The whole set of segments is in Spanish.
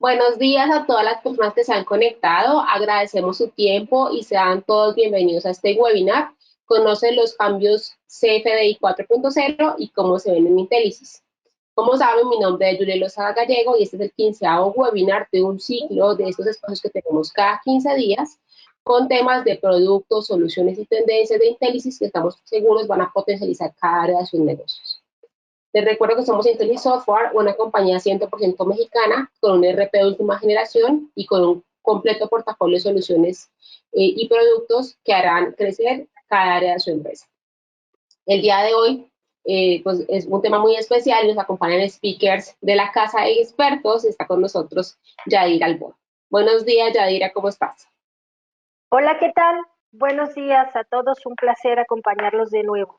Buenos días a todas las personas que se han conectado. Agradecemos su tiempo y sean todos bienvenidos a este webinar. Conoce los cambios CFDI 4.0 y cómo se ven en Intellisis. Como saben, mi nombre es Julia Lozada Gallego y este es el 15º webinar de un ciclo de estos espacios que tenemos cada 15 días con temas de productos, soluciones y tendencias de Intellisis que estamos seguros van a potencializar cada área de sus negocios. Les recuerdo que somos Intellisis Software, una compañía 100% mexicana con un ERP de última generación y con un completo portafolio de soluciones y productos que harán crecer cada área de su empresa. El día de hoy pues es un tema muy especial, nos acompañan speakers de la Casa de Expertos, está con nosotros Yadira Albor. Buenos días, Yadira, ¿cómo estás? Hola, ¿qué tal? Buenos días a todos, un placer acompañarlos de nuevo.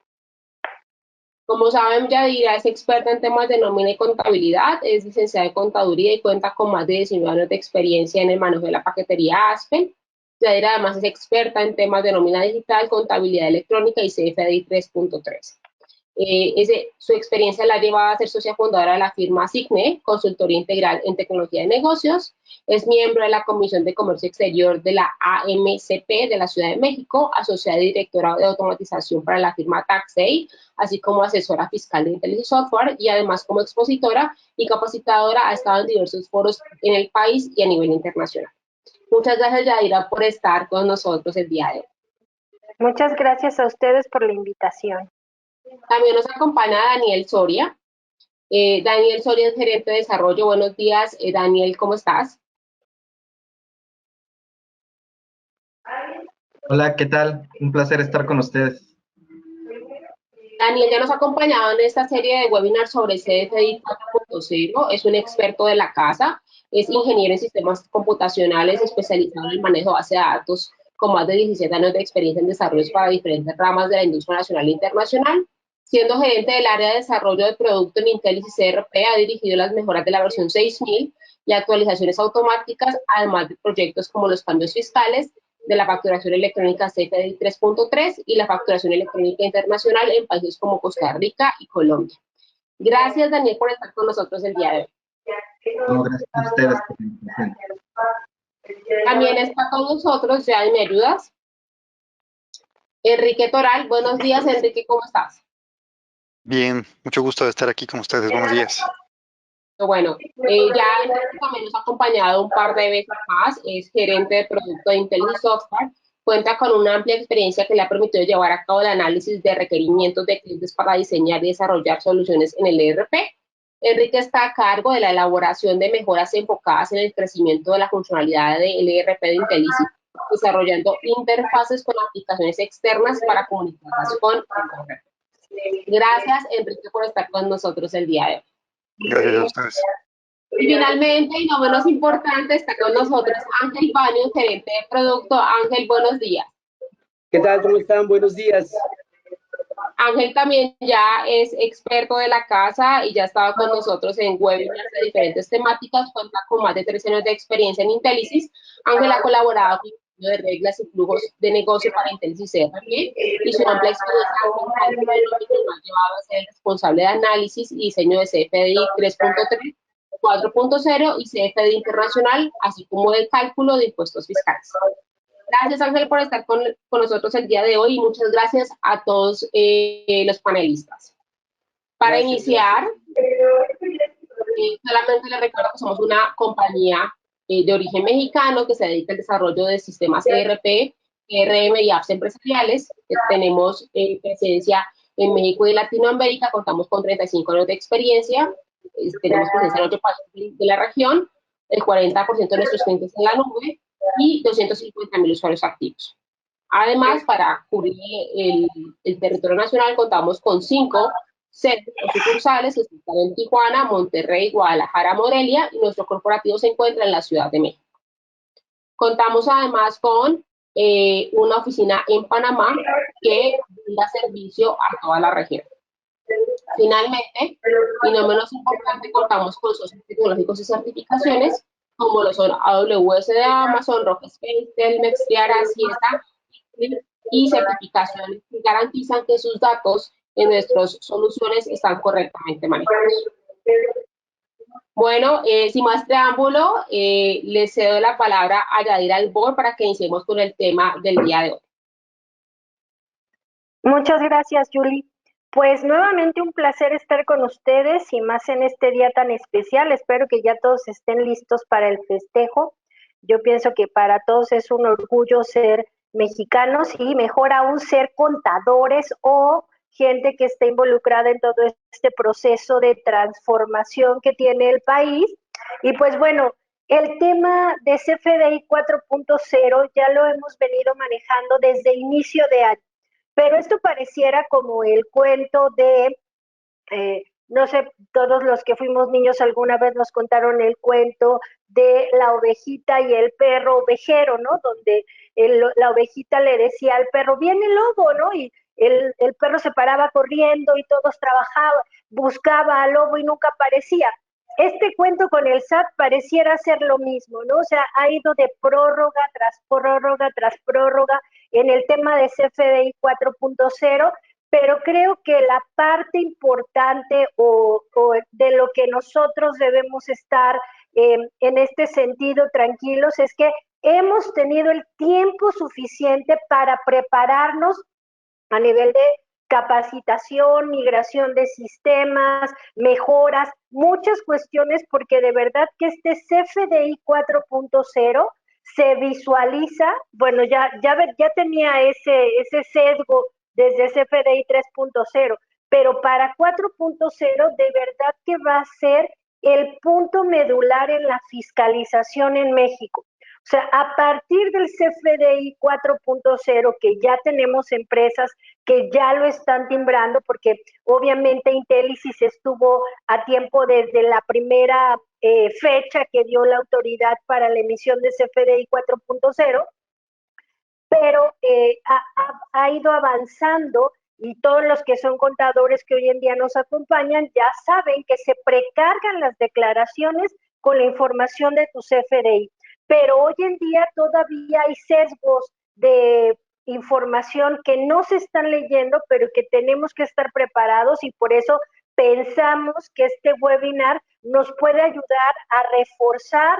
Como saben, Yadira es experta en temas de nómina y contabilidad, es licenciada en contaduría y cuenta con más de 19 años de experiencia en el manejo de la paquetería Aspen. Yadira además es experta en temas de nómina digital, contabilidad electrónica y CFDI 3.3. Su experiencia la lleva a ser socia fundadora de la firma Signe, consultoría integral en tecnología de negocios. Es miembro de la Comisión de Comercio Exterior de la AMCP de la Ciudad de México, asociada y directora de automatización para la firma TaxDay, así como asesora fiscal de Intellisis Software y además como expositora y capacitadora ha estado en diversos foros en el país y a nivel internacional. Muchas gracias, Yadira, por estar con nosotros el día de hoy. Muchas gracias a ustedes por la invitación. También nos acompaña Daniel Soria. Daniel Soria es gerente de desarrollo. Buenos días, Daniel, ¿cómo estás? Hola, ¿qué tal? Un placer estar con ustedes. Daniel ya nos ha acompañado en esta serie de webinars sobre CFDI 4.0. Es un experto de la casa, es ingeniero en sistemas computacionales especializado en el manejo de base de datos con más de 17 años de experiencia en desarrollos para diferentes ramas de la industria nacional e internacional. Siendo gerente del área de desarrollo de producto en Intellisis ERP, ha dirigido las mejoras de la versión 6000 y actualizaciones automáticas, además de proyectos como los cambios fiscales de la facturación electrónica CFDI 3.3 y la facturación electrónica internacional en países como Costa Rica y Colombia. Gracias, Daniel, por estar con nosotros el día de hoy. No, gracias a ustedes por la invitación. También está con nosotros, ya me ayudas, Enrique Toral. Buenos días, Enrique, ¿cómo estás? Bien, mucho gusto de estar aquí con ustedes. Buenos días. Bueno, ya Enrique también nos ha acompañado un par de veces más, es gerente de producto de Intellisis Software, cuenta con una amplia experiencia que le ha permitido llevar a cabo el análisis de requerimientos de clientes para diseñar y desarrollar soluciones en el ERP. Enrique está a cargo de la elaboración de mejoras enfocadas en el crecimiento de la funcionalidad del ERP de Intellisis, desarrollando interfaces con aplicaciones externas para comunicarlas con el correo. Gracias, Enrique, por estar con nosotros el día de hoy. Gracias a ustedes. Y finalmente, y no menos importante, está con nosotros Ángel Baños, gerente de producto. Ángel, buenos días. ¿Qué tal? ¿Cómo están? Buenos días. Ángel también ya es experto de la casa y ya estaba con nosotros en webinars de diferentes temáticas, cuenta con más de 13 años de experiencia en Intellisis. Ángel ha colaborado con el de reglas y flujos de negocio para Intellisis ERP y su amplia experiencia en cálculo de nóminas lo ha llevado a ser el responsable de análisis y diseño de CFDI 3.3, 4.0 y CFDI internacional, así como de cálculo de impuestos fiscales. Gracias, Ángel, por estar con nosotros el día de hoy y muchas gracias a todos los panelistas. Para iniciar, solamente les recuerdo que somos una compañía de origen mexicano que se dedica al desarrollo de sistemas ERP, CRM y apps empresariales. Tenemos presencia en México y Latinoamérica, contamos con 35 años de experiencia, tenemos presencia en 8 países de la región, el 40% de nuestros clientes en la nube y 250.000 usuarios activos. Además, para cubrir el territorio nacional, contamos con 5 sedes o sucursales que están en Tijuana, Monterrey, Guadalajara, Morelia, y nuestro corporativo se encuentra en la Ciudad de México. Contamos además con una oficina en Panamá que brinda servicio a toda la región. Finalmente, y no menos importante, contamos con socios tecnológicos y certificaciones como lo son AWS de Amazon, Rockspace, Telmex, Tiara, Siesta y certificaciones que garantizan que sus datos en nuestras soluciones están correctamente manejados. Bueno, sin más preámbulo, le cedo la palabra a Yadira Albor para que iniciemos con el tema del día de hoy. Muchas gracias, Julie. Pues nuevamente un placer estar con ustedes y más en este día tan especial. Espero que ya todos estén listos para el festejo. Yo pienso que para todos es un orgullo ser mexicanos y mejor aún ser contadores o gente que está involucrada en todo este proceso de transformación que tiene el país. Y pues bueno, el tema de CFDI 4.0 ya lo hemos venido manejando desde inicio de año. Pero esto pareciera como el cuento de, no sé, todos los que fuimos niños alguna vez nos contaron el cuento de la ovejita y el perro ovejero, ¿no? Donde la ovejita le decía al perro, viene el lobo, ¿no? Y el perro se paraba corriendo y todos trabajaban, buscaba al lobo y nunca aparecía. Este cuento con el SAT pareciera ser lo mismo, ¿no? O sea, ha ido de prórroga tras prórroga tras prórroga en el tema de CFDI 4.0, pero creo que la parte importante o de lo que nosotros debemos estar en este sentido tranquilos es que hemos tenido el tiempo suficiente para prepararnos a nivel de capacitación, migración de sistemas, mejoras, muchas cuestiones, porque de verdad que este CFDI 4.0 se visualiza, bueno, ya tenía ese sesgo desde CFDI 3.0, pero para 4.0 de verdad que va a ser el punto medular en la fiscalización en México. O sea, a partir del CFDI 4.0, que ya tenemos empresas que ya lo están timbrando, porque obviamente Intelisys estuvo a tiempo desde la primera fecha que dio la autoridad para la emisión de CFDI 4.0, pero ha ido avanzando y todos los que son contadores que hoy en día nos acompañan ya saben que se precargan las declaraciones con la información de tu CFDI. Pero hoy en día todavía hay sesgos de información que no se están leyendo, pero que tenemos que estar preparados y por eso pensamos que este webinar nos puede ayudar a reforzar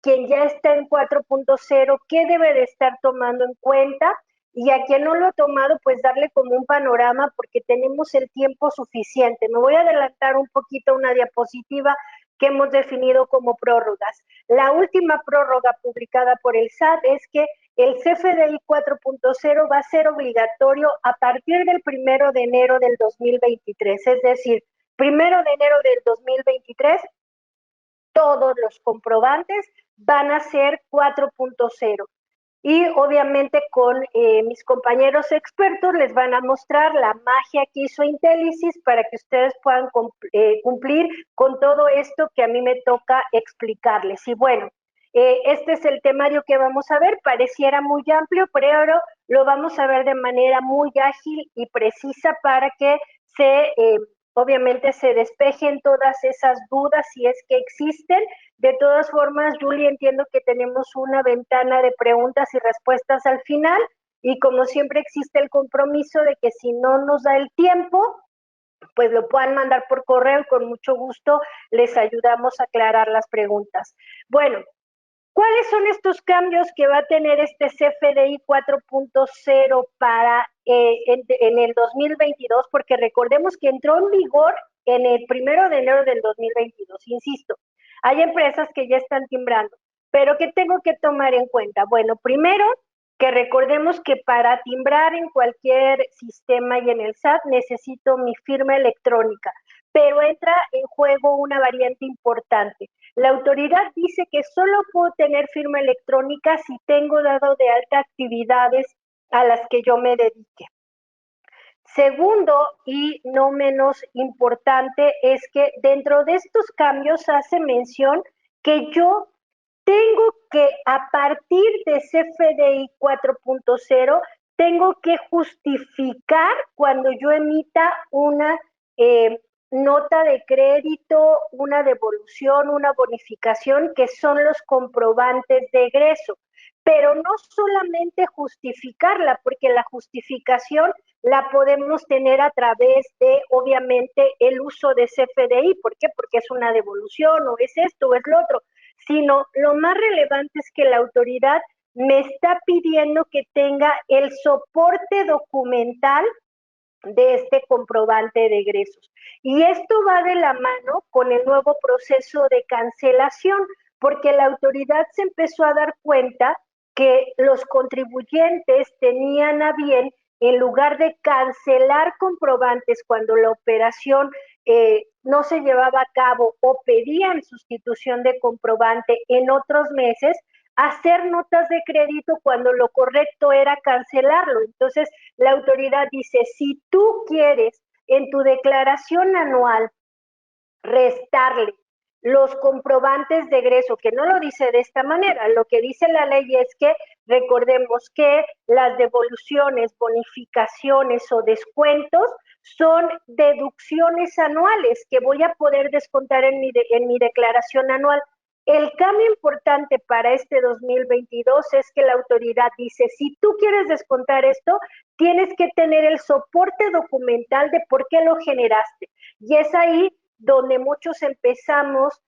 quien ya está en 4.0, qué debe de estar tomando en cuenta y a quien no lo ha tomado, pues darle como un panorama porque tenemos el tiempo suficiente. Me voy a adelantar un poquito a una diapositiva que hemos definido como prórrogas. La última prórroga publicada por el SAT es que el CFDI 4.0 va a ser obligatorio a partir del 1 de enero del 2023, es decir, 1 de enero del 2023, todos los comprobantes van a ser 4.0. Y obviamente con mis compañeros expertos les van a mostrar la magia que hizo Intelisys para que ustedes puedan cumplir con todo esto que a mí me toca explicarles. Y bueno, este es el temario que vamos a ver, pareciera muy amplio, pero lo vamos a ver de manera muy ágil y precisa para que obviamente se despejen todas esas dudas si es que existen. De todas formas, Julie, entiendo que tenemos una ventana de preguntas y respuestas al final y como siempre existe el compromiso de que si no nos da el tiempo, pues lo puedan mandar por correo y con mucho gusto les ayudamos a aclarar las preguntas. Bueno, ¿cuáles son estos cambios que va a tener este CFDI 4.0 para en el 2022? Porque recordemos que entró en vigor en el 1 de enero del 2022, insisto. Hay empresas que ya están timbrando, pero ¿qué tengo que tomar en cuenta? Bueno, primero, que recordemos que para timbrar en cualquier sistema y en el SAT necesito mi firma electrónica, pero entra en juego una variante importante. La autoridad dice que solo puedo tener firma electrónica si tengo dado de alta actividades a las que yo me dedique. Segundo, y no menos importante, es que dentro de estos cambios hace mención que yo tengo que, a partir de CFDI 4.0, tengo que justificar cuando yo emita una nota de crédito, una devolución, una bonificación, que son los comprobantes de egreso. pero no solamente justificarla, porque la justificación la podemos tener a través de, obviamente, el uso de CFDI. ¿Por qué? Porque es una devolución, o es esto, o es lo otro, sino lo más relevante es que la autoridad me está pidiendo que tenga el soporte documental de este comprobante de egresos. Y esto va de la mano con el nuevo proceso de cancelación, porque la autoridad se empezó a dar cuenta que los contribuyentes tenían a bien, en lugar de cancelar comprobantes cuando la operación no se llevaba a cabo o pedían sustitución de comprobante en otros meses, hacer notas de crédito cuando lo correcto era cancelarlo. Entonces, la autoridad dice, si tú quieres en tu declaración anual restarle los comprobantes de egreso, que no lo dice de esta manera, lo que dice la ley es que recordemos que las devoluciones, bonificaciones o descuentos son deducciones anuales que voy a poder descontar en mi declaración anual. El cambio importante para este 2022 es que la autoridad dice, si tú quieres descontar esto, tienes que tener el soporte documental de por qué lo generaste. Y es ahí donde muchos empezamos,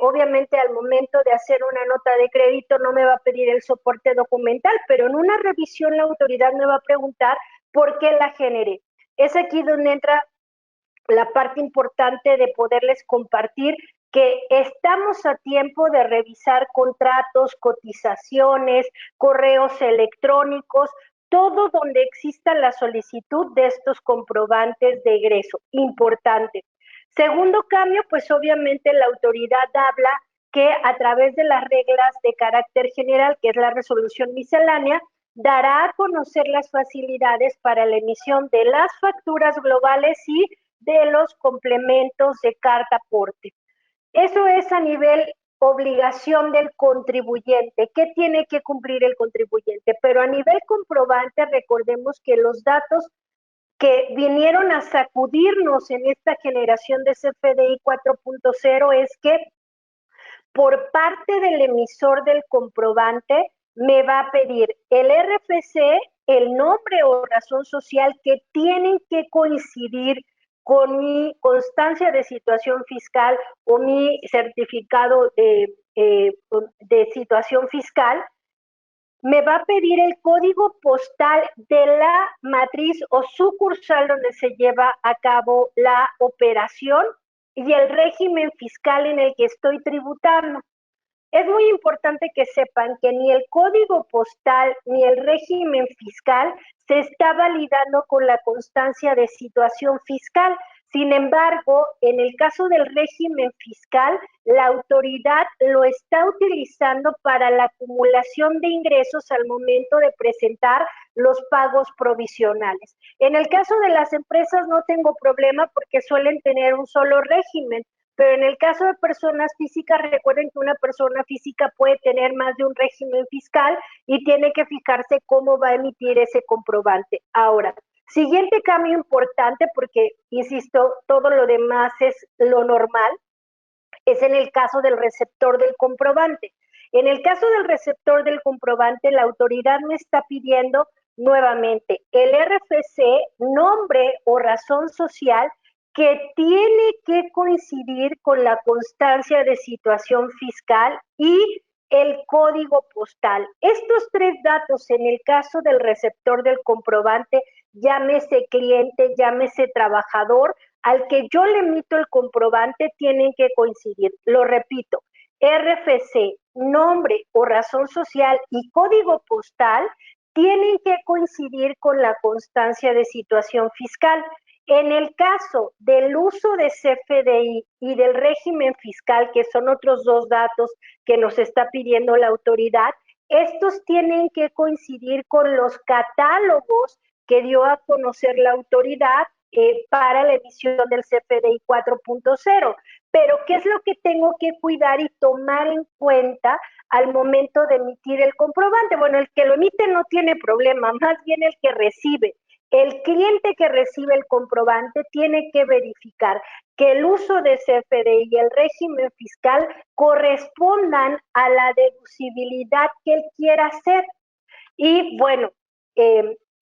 obviamente al momento de hacer una nota de crédito no me va a pedir el soporte documental, pero en una revisión la autoridad me va a preguntar por qué la generé. Es aquí donde entra la parte importante de poderles compartir que estamos a tiempo de revisar contratos, cotizaciones, correos electrónicos, todo donde exista la solicitud de estos comprobantes de egreso. Importante. Segundo cambio, pues obviamente la autoridad habla que a través de las reglas de carácter general, que es la resolución miscelánea, dará a conocer las facilidades para la emisión de las facturas globales y de los complementos de carta aporte. Eso es a nivel obligación del contribuyente. ¿Qué tiene que cumplir el contribuyente? Pero a nivel comprobante, recordemos que los datos que vinieron a sacudirnos en esta generación de CFDI 4.0 es que por parte del emisor del comprobante me va a pedir el RFC, el nombre o razón social que tienen que coincidir con mi constancia de situación fiscal o mi certificado de situación fiscal. Me va a pedir el código postal de la matriz o sucursal donde se lleva a cabo la operación y el régimen fiscal en el que estoy tributando. Es muy importante que sepan que ni el código postal ni el régimen fiscal se está validando con la constancia de situación fiscal. Sin embargo, en el caso del régimen fiscal, la autoridad lo está utilizando para la acumulación de ingresos al momento de presentar los pagos provisionales. En el caso de las empresas no tengo problema porque suelen tener un solo régimen, pero en el caso de personas físicas, recuerden que una persona física puede tener más de un régimen fiscal y tiene que fijarse cómo va a emitir ese comprobante. Ahora, siguiente cambio importante, porque, insisto, todo lo demás es lo normal, es en el caso del receptor del comprobante. En el caso del receptor del comprobante, la autoridad me está pidiendo nuevamente el RFC, nombre o razón social, que tiene que coincidir con la constancia de situación fiscal y el código postal. Estos tres datos en el caso del receptor del comprobante, llámese cliente, llámese trabajador, al que yo le emito el comprobante, tienen que coincidir. Lo repito, RFC, nombre o razón social y código postal tienen que coincidir con la constancia de situación fiscal. En el caso del uso de CFDI y del régimen fiscal, que son otros dos datos que nos está pidiendo la autoridad, estos tienen que coincidir con los catálogos que dio a conocer la autoridad para la emisión del CFDI 4.0. Pero, ¿qué es lo que tengo que cuidar y tomar en cuenta al momento de emitir el comprobante? Bueno, el que lo emite no tiene problema, más bien el que recibe. El cliente que recibe el comprobante tiene que verificar que el uso de CFDI y el régimen fiscal correspondan a la deducibilidad que él quiera hacer. Y bueno,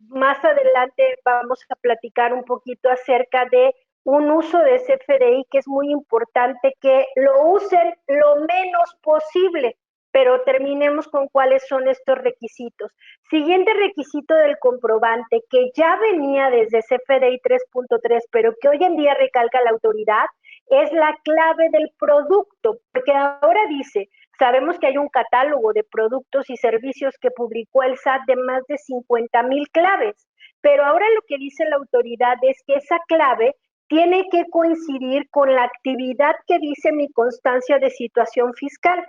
más adelante vamos a platicar un poquito acerca de un uso de CFDI que es muy importante que lo usen lo menos posible, pero terminemos con cuáles son estos requisitos. Siguiente requisito del comprobante, que ya venía desde CFDI 3.3, pero que hoy en día recalca la autoridad, es la clave del producto, porque ahora dice, sabemos que hay un catálogo de productos y servicios que publicó el SAT de más de 50,000 claves, pero ahora lo que dice la autoridad es que esa clave tiene que coincidir con la actividad que dice mi constancia de situación fiscal,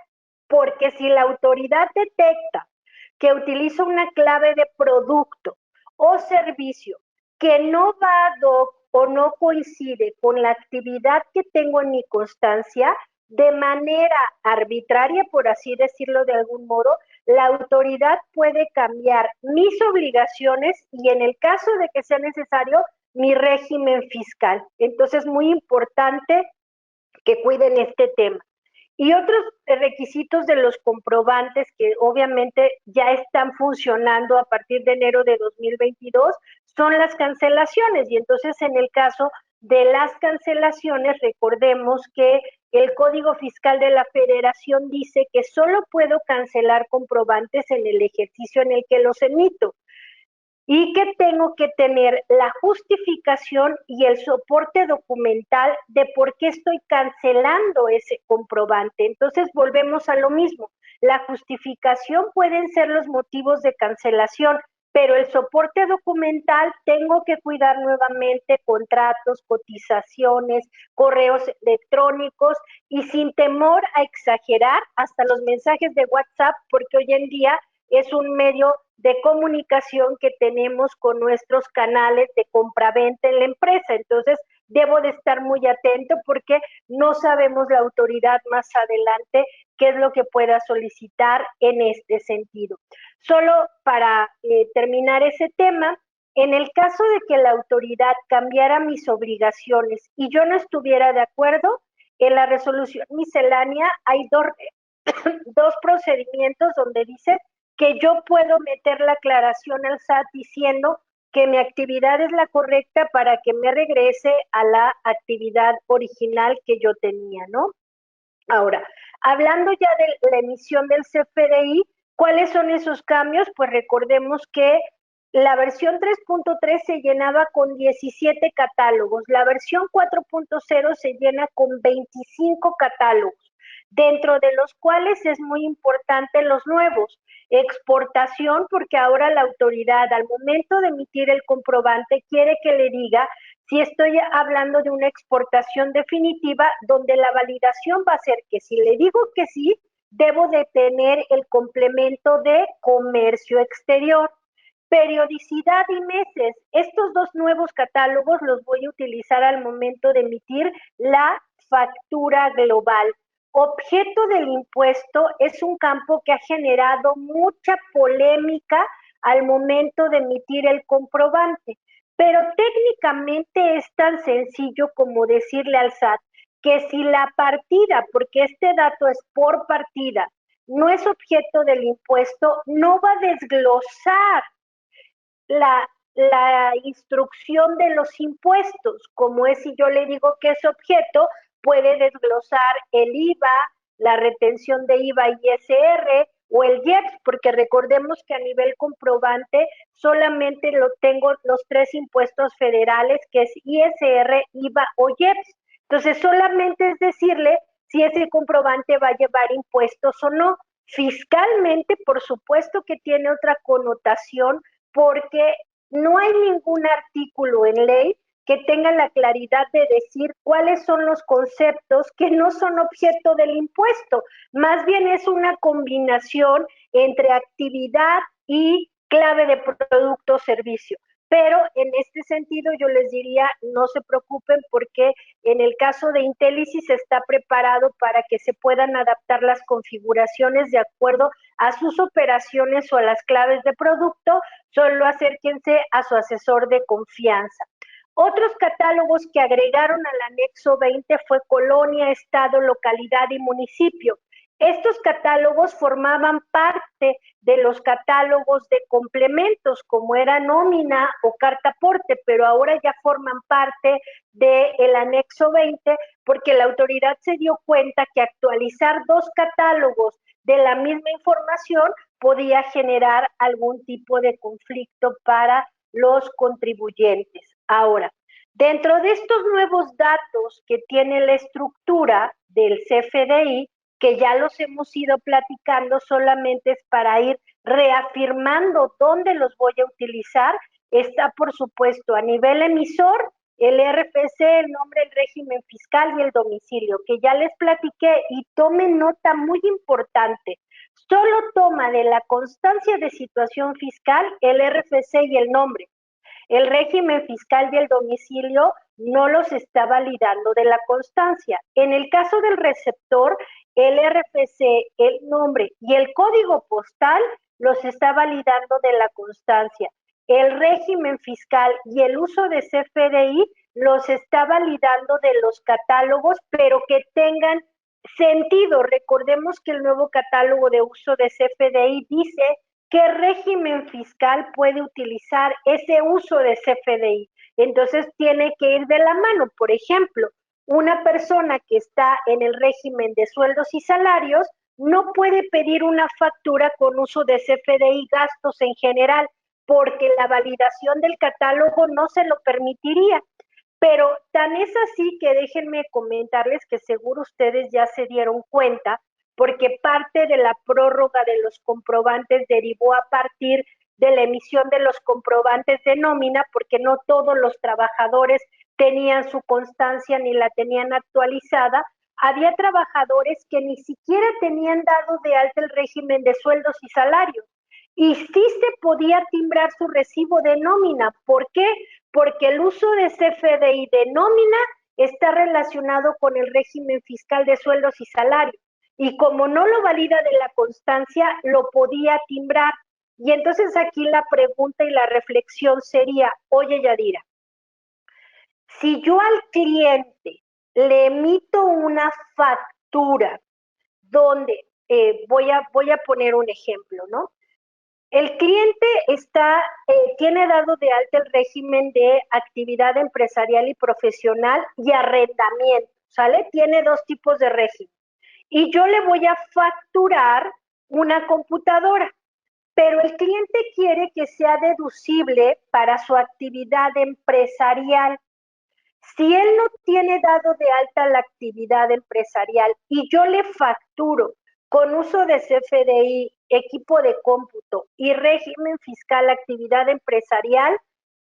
porque si la autoridad detecta que utilizo una clave de producto o servicio que no va ad hoc o no coincide con la actividad que tengo en mi constancia, de manera arbitraria, por así decirlo de algún modo, la autoridad puede cambiar mis obligaciones y en el caso de que sea necesario, mi régimen fiscal. Entonces, muy importante que cuiden este tema. Y otros requisitos de los comprobantes que obviamente ya están funcionando a partir de enero de 2022 son las cancelaciones. Y entonces en el caso de las cancelaciones, recordemos que el Código Fiscal de la Federación dice que solo puedo cancelar comprobantes en el ejercicio en el que los emito y que tengo que tener la justificación y el soporte documental de por qué estoy cancelando ese comprobante. Entonces volvemos a lo mismo. La justificación pueden ser los motivos de cancelación, pero el soporte documental tengo que cuidar nuevamente contratos, cotizaciones, correos electrónicos y sin temor a exagerar hasta los mensajes de WhatsApp, porque hoy en día es un medio de comunicación que tenemos con nuestros canales de compraventa en la empresa. Entonces, debo de estar muy atento porque no sabemos la autoridad más adelante qué es lo que pueda solicitar en este sentido. Solo para terminar ese tema, en el caso de que la autoridad cambiara mis obligaciones y yo no estuviera de acuerdo, en la resolución miscelánea hay dos procedimientos donde dice que yo puedo meter la aclaración al SAT diciendo que mi actividad es la correcta para que me regrese a la actividad original que yo tenía, ¿no? Ahora, hablando ya de la emisión del CFDI, ¿cuáles son esos cambios? Pues recordemos que la versión 3.3 se llenaba con 17 catálogos, la versión 4.0 se llena con 25 catálogos, dentro de los cuales es muy importante los nuevos. Exportación, porque ahora la autoridad al momento de emitir el comprobante quiere que le diga si estoy hablando de una exportación definitiva, donde la validación va a ser que si le digo que sí, debo de tener el complemento de comercio exterior. Periodicidad y meses. Estos dos nuevos catálogos los voy a utilizar al momento de emitir la factura global. Objeto del impuesto es un campo que ha generado mucha polémica al momento de emitir el comprobante, pero técnicamente es tan sencillo como decirle al SAT que si la partida, porque este dato es por partida, no es objeto del impuesto, no va a desglosar la instrucción de los impuestos, como es si yo le digo que es objeto, puede desglosar el IVA, la retención de IVA y ISR o el IEPS, porque recordemos que a nivel comprobante solamente lo tengo los tres impuestos federales, que es ISR, IVA o IEPS. Entonces solamente es decirle si ese comprobante va a llevar impuestos o no. Fiscalmente, por supuesto que tiene otra connotación, porque no hay ningún artículo en ley que tenga la claridad de decir cuáles son los conceptos que no son objeto del impuesto. Más bien es una combinación entre actividad y clave de producto o servicio. Pero en este sentido yo les diría, no se preocupen porque en el caso de Intelisys está preparado para que se puedan adaptar las configuraciones de acuerdo a sus operaciones o a las claves de producto, solo acérquense a su asesor de confianza. Otros catálogos que agregaron al anexo 20 fue colonia, estado, localidad y municipio. Estos catálogos formaban parte de los catálogos de complementos, como era nómina o carta aporte, pero ahora ya forman parte del anexo 20, porque la autoridad se dio cuenta que actualizar dos catálogos de la misma información podía generar algún tipo de conflicto para los contribuyentes. Ahora, dentro de estos nuevos datos que tiene la estructura del CFDI, que ya los hemos ido platicando, solamente es para ir reafirmando dónde los voy a utilizar. Está, por supuesto, a nivel emisor, el RFC, el nombre, el régimen fiscal y el domicilio, que ya les platiqué, y tomen nota muy importante. Solo toma de la constancia de situación fiscal el RFC y el nombre. El régimen fiscal y el domicilio no los está validando de la constancia. En el caso del receptor, el RFC, el nombre y el código postal los está validando de la constancia. El régimen fiscal y el uso de CFDI los está validando de los catálogos, pero que tengan sentido. Recordemos que el nuevo catálogo de uso de CFDI dice ¿qué régimen fiscal puede utilizar ese uso de CFDI? Entonces tiene que ir de la mano. Por ejemplo, una persona que está en el régimen de sueldos y salarios no puede pedir una factura con uso de CFDI gastos en general, porque la validación del catálogo no se lo permitiría. Pero tan es así que déjenme comentarles que seguro ustedes ya se dieron cuenta, porque parte de la prórroga de los comprobantes derivó a partir de la emisión de los comprobantes de nómina, porque no todos los trabajadores tenían su constancia ni la tenían actualizada. Había trabajadores que ni siquiera tenían dado de alta el régimen de sueldos y salarios. Y sí se podía timbrar su recibo de nómina. ¿Por qué? Porque el uso de CFDI de nómina está relacionado con el régimen fiscal de sueldos y salarios. Y como no lo valida de la constancia, lo podía timbrar. Y entonces aquí la pregunta y la reflexión sería, oye Yadira, si yo al cliente le emito una factura donde, voy a poner un ejemplo, ¿no? El cliente tiene dado de alta el régimen de actividad empresarial y profesional y arrendamiento, ¿sale? Tiene dos tipos de régimen. Y yo le voy a facturar una computadora, pero el cliente quiere que sea deducible para su actividad empresarial. Si él no tiene dado de alta la actividad empresarial y yo le facturo con uso de CFDI, equipo de cómputo y régimen fiscal actividad empresarial,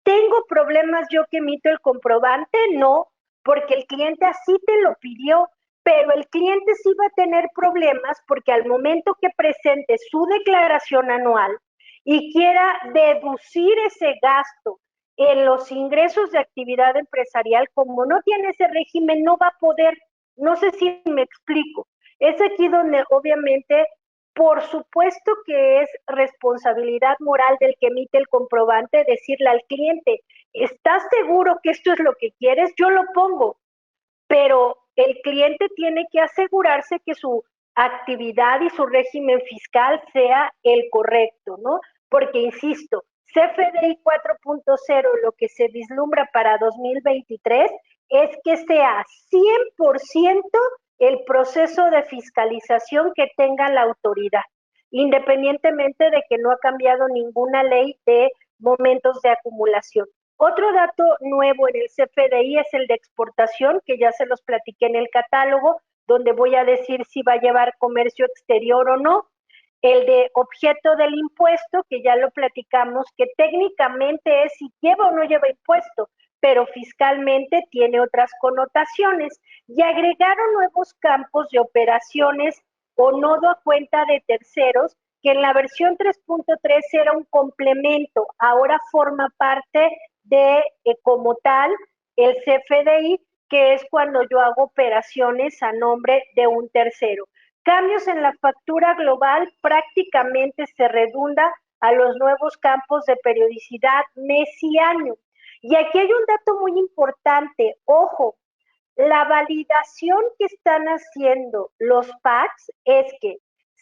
¿tengo problemas yo que emito el comprobante? No, porque el cliente así te lo pidió, pero el cliente sí va a tener problemas porque al momento que presente su declaración anual y quiera deducir ese gasto en los ingresos de actividad empresarial, como no tiene ese régimen, no va a poder. No sé si me explico. Es aquí donde obviamente, por supuesto que es responsabilidad moral del que emite el comprobante decirle al cliente, ¿estás seguro que esto es lo que quieres? Yo lo pongo, pero el cliente tiene que asegurarse que su actividad y su régimen fiscal sea el correcto, ¿no? Porque, insisto, CFDI 4.0, lo que se vislumbra para 2023 es que sea 100% el proceso de fiscalización que tenga la autoridad, independientemente de que no ha cambiado ninguna ley de momentos de acumulación. Otro dato nuevo en el CFDI es el de exportación, que ya se los platiqué en el catálogo, donde voy a decir si va a llevar comercio exterior o no. El de objeto del impuesto, que ya lo platicamos, que técnicamente es si lleva o no lleva impuesto, pero fiscalmente tiene otras connotaciones. Y agregaron nuevos campos de operaciones o nodo a cuenta de terceros, que en la versión 3.3 era un complemento, ahora forma parte de, como tal, el CFDI, que es cuando yo hago operaciones a nombre de un tercero. Cambios en la factura global prácticamente se redunda a los nuevos campos de periodicidad mes y año. Y aquí hay un dato muy importante, ojo, la validación que están haciendo los PACs es que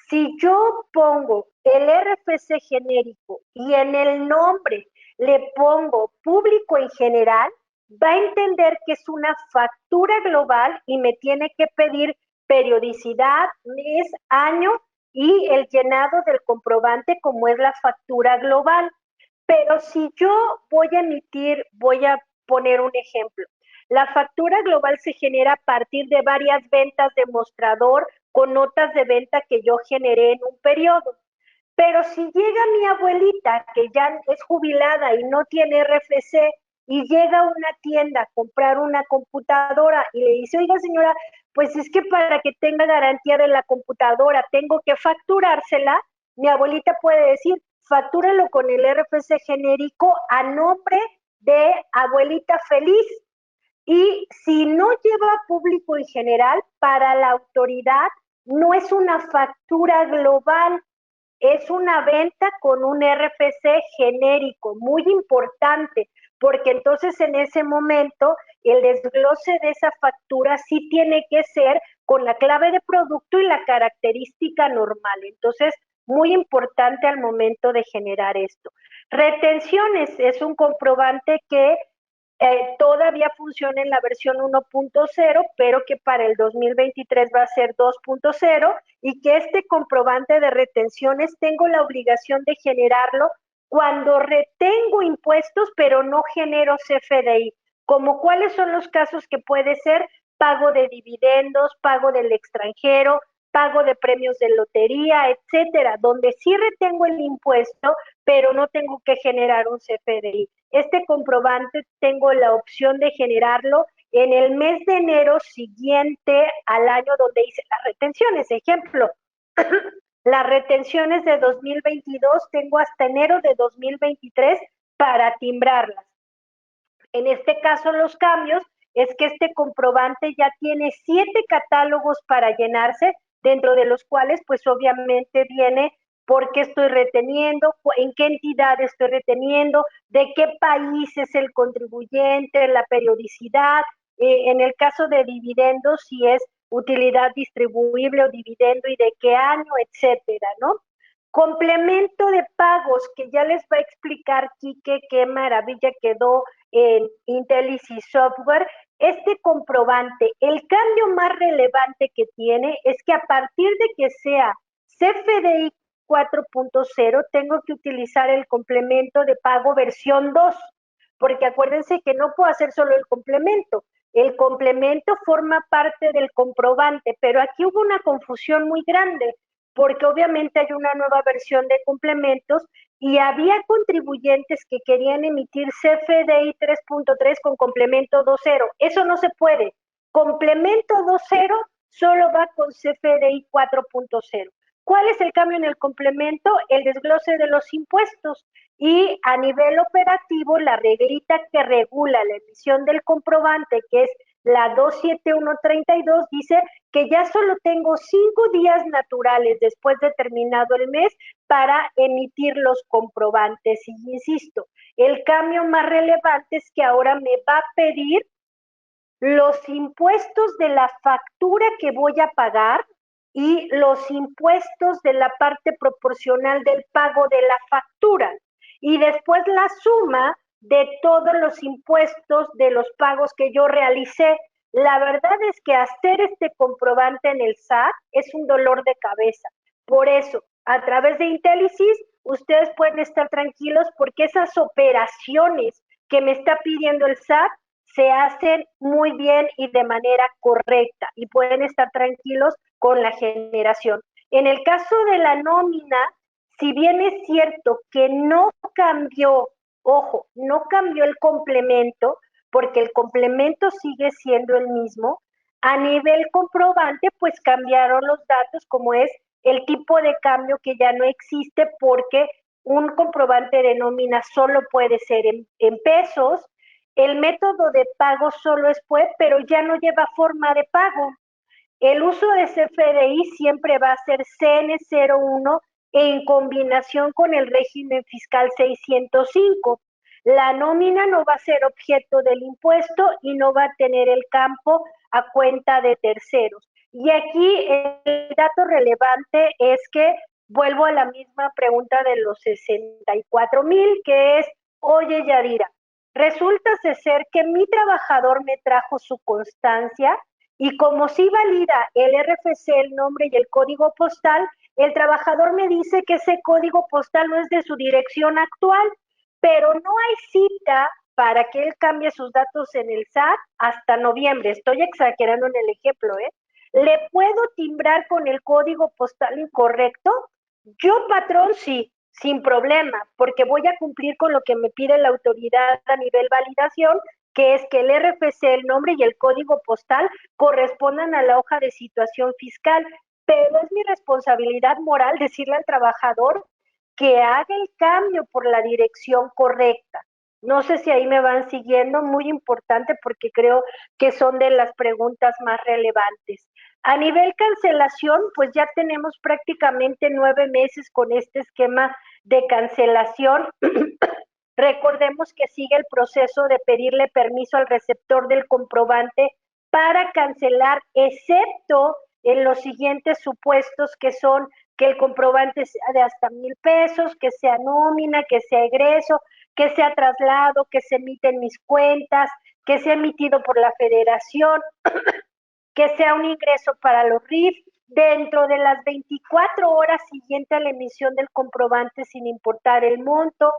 si yo pongo el RFC genérico y en el nombre le pongo público en general, va a entender que es una factura global y me tiene que pedir periodicidad, mes, año y el llenado del comprobante como es la factura global. Pero si yo voy a emitir, voy a poner un ejemplo, la factura global se genera a partir de varias ventas de mostrador con notas de venta que yo generé en un periodo. Pero si llega mi abuelita, que ya es jubilada y no tiene RFC, y llega a una tienda a comprar una computadora y le dice, oiga señora, pues es que para que tenga garantía de la computadora tengo que facturársela, mi abuelita puede decir, factúrelo con el RFC genérico a nombre de abuelita feliz. Y si no lleva público en general, para la autoridad no es una factura global, es una venta con un RFC genérico, muy importante, porque entonces en ese momento el desglose de esa factura sí tiene que ser con la clave de producto y la característica normal. Entonces, muy importante al momento de generar esto. Retenciones es un comprobante que todavía funciona en la versión 1.0, pero que para el 2023 va a ser 2.0 y que este comprobante de retenciones tengo la obligación de generarlo cuando retengo impuestos, pero no genero CFDI. Como cuáles son los casos que puede ser pago de dividendos, pago del extranjero, pago de premios de lotería, etcétera, donde sí retengo el impuesto, pero no tengo que generar un CFDI. Este comprobante tengo la opción de generarlo en el mes de enero siguiente al año donde hice las retenciones. Ejemplo, las retenciones de 2022 tengo hasta enero de 2023 para timbrarlas. En este caso, los cambios es que este comprobante ya tiene 7 catálogos para llenarse, dentro de los cuales pues obviamente viene por qué estoy reteniendo, en qué entidad estoy reteniendo, de qué país es el contribuyente, la periodicidad, en el caso de dividendos, si es utilidad distribuible o dividendo y de qué año, etcétera, ¿no? Complemento de pagos, que ya les va a explicar Quique qué maravilla quedó en Intelisys Software. Este comprobante, el cambio más relevante que tiene es que a partir de que sea CFDI 4.0, tengo que utilizar el complemento de pago versión 2, porque acuérdense que no puedo hacer solo el complemento. El complemento forma parte del comprobante, pero aquí hubo una confusión muy grande, porque obviamente hay una nueva versión de complementos y había contribuyentes que querían emitir CFDI 3.3 con complemento 2.0. Eso no se puede. Complemento 2.0 solo va con CFDI 4.0. ¿Cuál es el cambio en el complemento? El desglose de los impuestos. Y a nivel operativo, la reglita que regula la emisión del comprobante, que es la 27132, dice que ya solo tengo 5 días naturales después de terminado el mes para emitir los comprobantes. Y insisto, el cambio más relevante es que ahora me va a pedir los impuestos de la factura que voy a pagar y los impuestos de la parte proporcional del pago de la factura. Y después la suma de todos los impuestos de los pagos que yo realicé. La verdad es que hacer este comprobante en el SAT es un dolor de cabeza. Por eso, a través de Intelisys, ustedes pueden estar tranquilos porque esas operaciones que me está pidiendo el SAT se hacen muy bien y de manera correcta y pueden estar tranquilos con la generación. En el caso de la nómina, si bien es cierto que no cambió, ojo, no cambió el complemento, porque el complemento sigue siendo el mismo, a nivel comprobante, pues cambiaron los datos como es el tipo de cambio que ya no existe porque un comprobante de nómina solo puede ser en pesos, el método de pago solo es PUE, pero ya no lleva forma de pago. El uso de CFDI siempre va a ser CN01 en combinación con el régimen fiscal 605. La nómina no va a ser objeto del impuesto y no va a tener el campo a cuenta de terceros. Y aquí el dato relevante es que vuelvo a la misma pregunta de los 64,000, que es, oye Yadira, resulta ser que mi trabajador me trajo su constancia y como sí valida el RFC, el nombre y el código postal, el trabajador me dice que ese código postal no es de su dirección actual, pero no hay cita para que él cambie sus datos en el SAT hasta noviembre. Estoy exagerando en el ejemplo, ¿eh? ¿Le puedo timbrar con el código postal incorrecto? Yo, patrón, sí, sin problema, porque voy a cumplir con lo que me pide la autoridad a nivel validación, que es que el RFC, el nombre y el código postal correspondan a la hoja de situación fiscal, pero es mi responsabilidad moral decirle al trabajador que haga el cambio por la dirección correcta. No sé si ahí me van siguiendo, muy importante porque creo que son de las preguntas más relevantes. A nivel cancelación, pues ya tenemos prácticamente 9 meses con este esquema de cancelación. Recordemos que sigue el proceso de pedirle permiso al receptor del comprobante para cancelar, excepto en los siguientes supuestos, que son que el comprobante sea de hasta 1,000 pesos, que sea nómina, que sea egreso, que sea traslado, que se emite en mis cuentas, que sea emitido por la federación, que sea un ingreso para los RIF, dentro de las 24 horas siguientes a la emisión del comprobante sin importar el monto,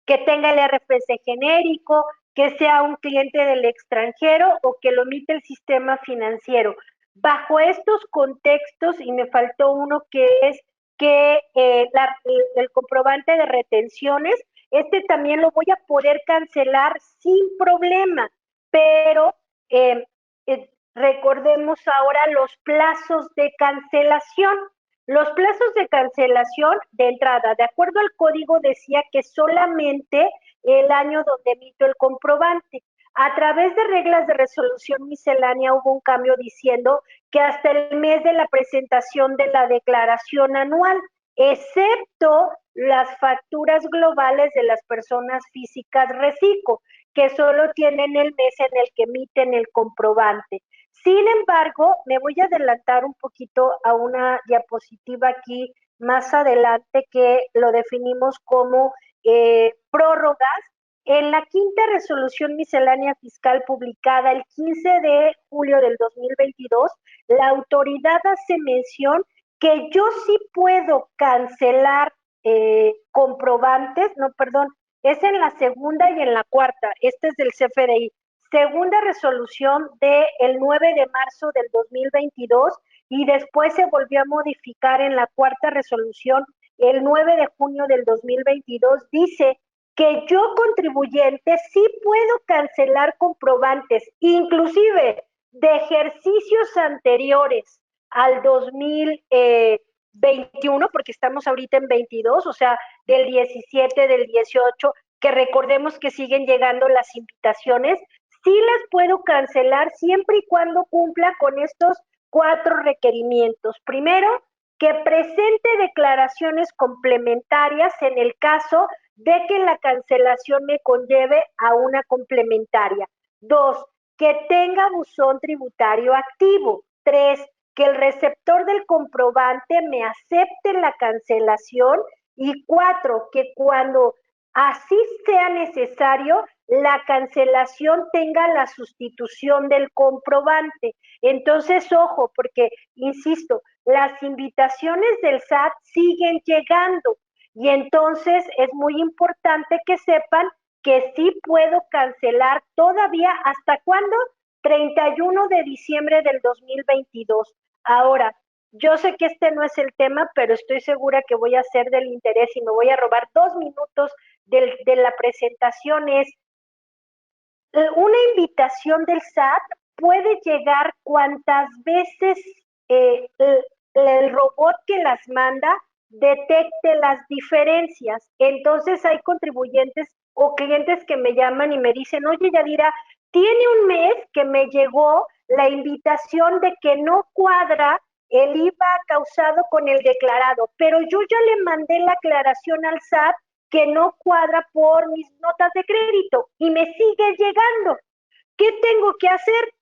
que tenga el RFC genérico, que sea un cliente del extranjero o que lo emite el sistema financiero. Bajo estos contextos, y me faltó uno que es que el comprobante de retenciones, este también lo voy a poder cancelar sin problema, pero recordemos ahora los plazos de cancelación. Los plazos de cancelación de entrada, de acuerdo al código, decía que solamente el año donde emito el comprobante. A través de reglas de resolución miscelánea hubo un cambio diciendo que hasta el mes de la presentación de la declaración anual, excepto las facturas globales de las personas físicas reciclo, que solo tienen el mes en el que emiten el comprobante. Sin embargo, me voy a adelantar un poquito a una diapositiva aquí más adelante que lo definimos como prórrogas. En la quinta resolución miscelánea fiscal publicada el 15 de julio del 2022, la autoridad hace mención que yo sí puedo cancelar comprobantes, no, perdón, es en la segunda y en la cuarta, este es del CFDI. Segunda resolución del 9 de marzo del 2022 y después se volvió a modificar en la cuarta resolución el 9 de junio del 2022, dice que yo, contribuyente, sí puedo cancelar comprobantes, inclusive de ejercicios anteriores al 2021, porque estamos ahorita en 22, o sea, del 17, del 18, que recordemos que siguen llegando las invitaciones, sí las puedo cancelar siempre y cuando cumpla con estos 4 requerimientos. Primero, que presente declaraciones complementarias en el caso de que la cancelación me conlleve a una complementaria. 2, que tenga buzón tributario activo. 3, que el receptor del comprobante me acepte la cancelación. Y 4, que cuando así sea necesario, la cancelación tenga la sustitución del comprobante. Entonces, ojo, porque, insisto, las invitaciones del SAT siguen llegando y entonces es muy importante que sepan que sí puedo cancelar todavía, ¿hasta cuándo? 31 de diciembre del 2022. Ahora, yo sé que este no es el tema, pero estoy segura que voy a ser del interés y me voy a robar 2 minutos de la presentación. Es una invitación del SAT puede llegar cuantas veces el robot que las manda detecte las diferencias. Entonces hay contribuyentes o clientes que me llaman y me dicen, oye, Yadira, tiene un mes que me llegó la invitación de que no cuadra el IVA causado con el declarado, pero yo ya le mandé la aclaración al SAT que no cuadra por mis notas de crédito y me sigue llegando. ¿Qué tengo que hacer?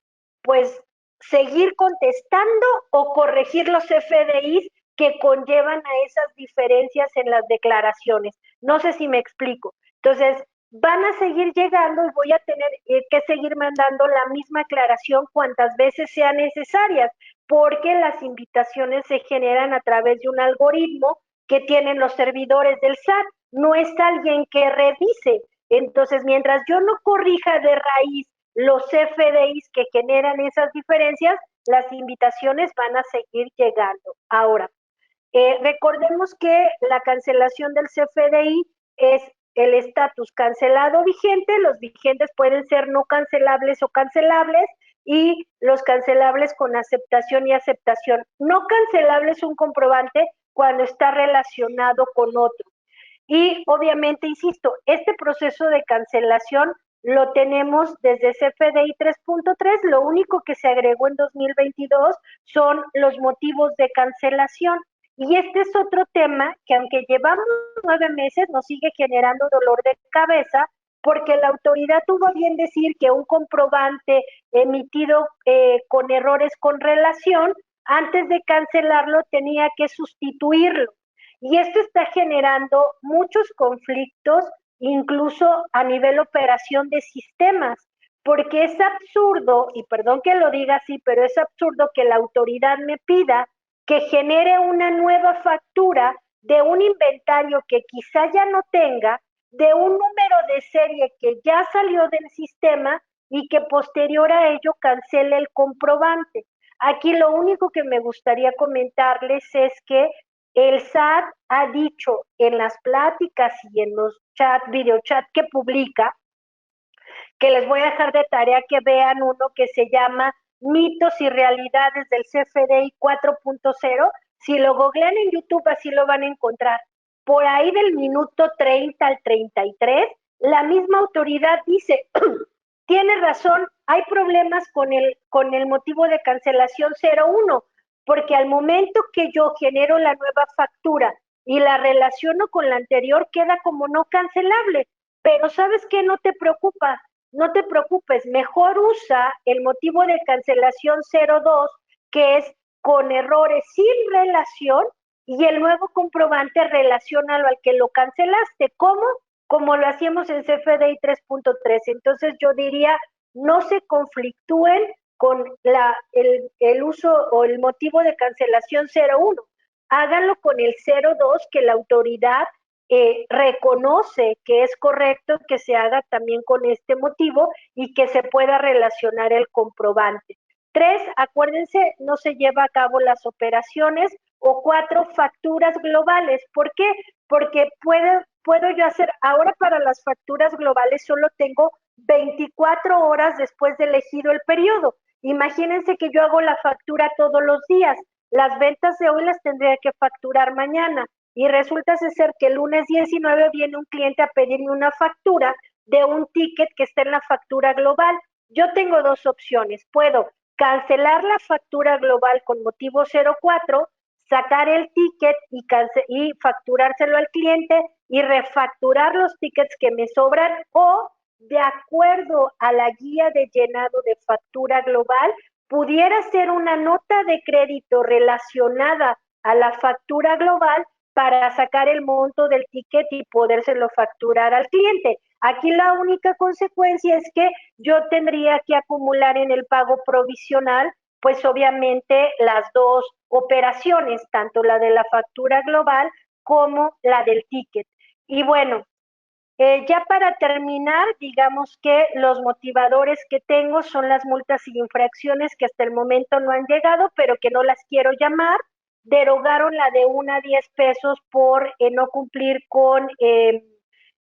Pues seguir contestando o corregir los FDIs que conllevan a esas diferencias en las declaraciones. No sé si me explico. Entonces, van a seguir llegando y voy a tener que seguir mandando la misma aclaración cuantas veces sean necesarias, porque las invitaciones se generan a través de un algoritmo que tienen los servidores del SAT. No es alguien que revise. Entonces, mientras yo no corrija de raíz los FDIs que generan esas diferencias, las invitaciones van a seguir llegando. Ahora, recordemos que la cancelación del CFDI es el estatus cancelado vigente. Los vigentes pueden ser no cancelables o cancelables, y los cancelables con aceptación y aceptación. No cancelable es un comprobante cuando está relacionado con otro. Y obviamente, insisto, este proceso de cancelación lo tenemos desde CFDI 3.3, lo único que se agregó en 2022 son los motivos de cancelación. Y este es otro tema que, aunque llevamos 9 meses, nos sigue generando dolor de cabeza, porque la autoridad tuvo bien decir que un comprobante emitido con errores con relación, antes de cancelarlo tenía que sustituirlo. Y esto está generando muchos conflictos, incluso a nivel operación de sistemas, porque es absurdo, y perdón que lo diga así, pero es absurdo que la autoridad me pida que genere una nueva factura de un inventario que quizá ya no tenga, de un número de serie que ya salió del sistema y que posterior a ello cancele el comprobante. Aquí lo único que me gustaría comentarles es que el SAT ha dicho en las pláticas y en los videochat que publica, que les voy a dejar de tarea que vean uno que se llama Mitos y Realidades del CFDI 4.0. Si lo googlean en YouTube, así lo van a encontrar. Por ahí del minuto 30 al 33, la misma autoridad dice, tiene razón, hay problemas con el motivo de cancelación 01, porque al momento que yo genero la nueva factura y la relaciono con la anterior, queda como no cancelable. Pero ¿sabes qué? No te preocupes, mejor usa el motivo de cancelación 02, que es con errores sin relación, y el nuevo comprobante relaciónalo al que lo cancelaste. ¿Cómo? Como lo hacíamos en CFDI 3.3. Entonces yo diría, no se conflictúen con el uso o el motivo de cancelación 01. Háganlo con el 02, que la autoridad reconoce que es correcto que se haga también con este motivo y que se pueda relacionar el comprobante. 3, acuérdense, no se lleva a cabo las operaciones. O 4, facturas globales. ¿Por qué? Porque puedo yo hacer, ahora para las facturas globales solo tengo 24 horas después de elegido el periodo. Imagínense que yo hago la factura todos los días. Las ventas de hoy las tendría que facturar mañana. Y resulta ser que el lunes 19 viene un cliente a pedirme una factura de un ticket que está en la factura global. Yo tengo dos opciones. Puedo cancelar la factura global con motivo 04, sacar el ticket y facturárselo al cliente y refacturar los tickets que me sobran, o de acuerdo a la guía de llenado de factura global, pudiera ser una nota de crédito relacionada a la factura global para sacar el monto del ticket y podérselo facturar al cliente. Aquí la única consecuencia es que yo tendría que acumular en el pago provisional, pues obviamente las dos operaciones, tanto la de la factura global como la del ticket. Y bueno, ya para terminar, digamos que los motivadores que tengo son las multas y infracciones que hasta el momento no han llegado, pero que no las quiero llamar. Derogaron la de 1 a 10 pesos por no cumplir con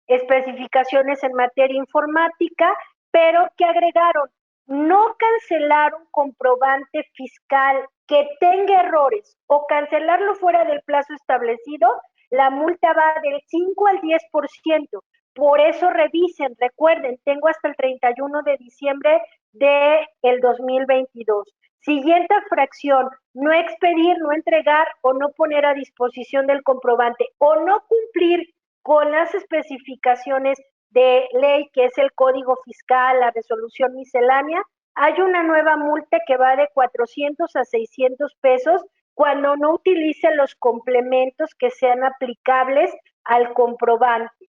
especificaciones en materia informática, pero que agregaron no cancelar un comprobante fiscal que tenga errores o cancelarlo fuera del plazo establecido, la multa va del 5 al 10%. Por eso revisen, recuerden, tengo hasta el 31 de diciembre del 2022. Siguiente fracción, no expedir, no entregar o no poner a disposición del comprobante o no cumplir con las especificaciones de ley, que es el Código Fiscal, la resolución miscelánea. Hay una nueva multa que va de 400 a 600 pesos cuando no utilice los complementos que sean aplicables al comprobante.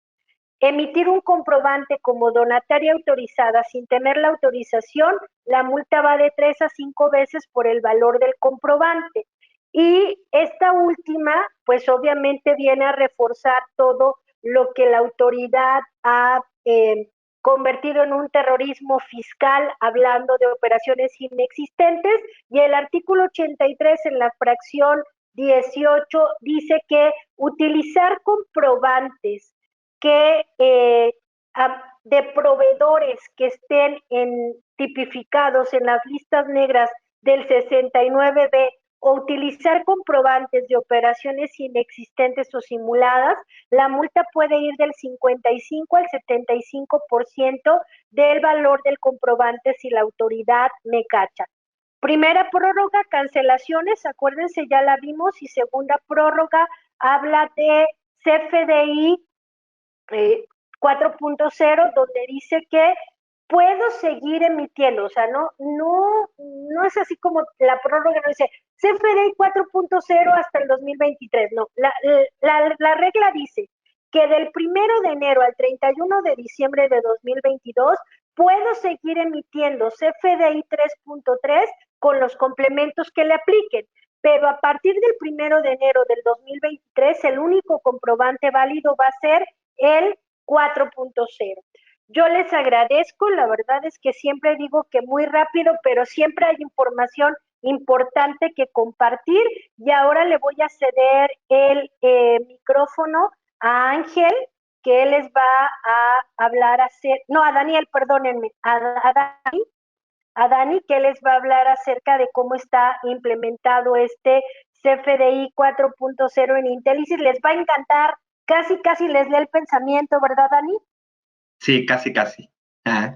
Emitir un comprobante como donataria autorizada sin tener la autorización, la multa va de 3 a 5 veces por el valor del comprobante. Y esta última, pues obviamente viene a reforzar todo lo que la autoridad ha convertido en un terrorismo fiscal, hablando de operaciones inexistentes, y el artículo 83 en la fracción 18 dice que utilizar comprobantes que de proveedores que estén tipificados en las listas negras del 69B o utilizar comprobantes de operaciones inexistentes o simuladas, la multa puede ir del 55 al 75% del valor del comprobante si la autoridad me cacha. Primera prórroga, cancelaciones, acuérdense, ya la vimos, y segunda prórroga habla de CFDI 4.0, donde dice que puedo seguir emitiendo, o sea, no es así como la prórroga, no dice CFDI 4.0 hasta el 2023, no, la regla dice que del 1 de enero al 31 de diciembre de 2022 puedo seguir emitiendo CFDI 3.3 con los complementos que le apliquen, pero a partir del 1 de enero del 2023 el único comprobante válido va a ser el 4.0. Yo les agradezco, la verdad es que siempre digo que muy rápido, pero siempre hay información importante que compartir, y ahora le voy a ceder el micrófono a Ángel, que él les va a hablar a Daniel, perdónenme, a Dani, que les va a hablar acerca de cómo está implementado este CFDI 4.0 en Intelisys. Les va a encantar, casi les lee el pensamiento, ¿verdad, Dani? Sí, casi. Ah.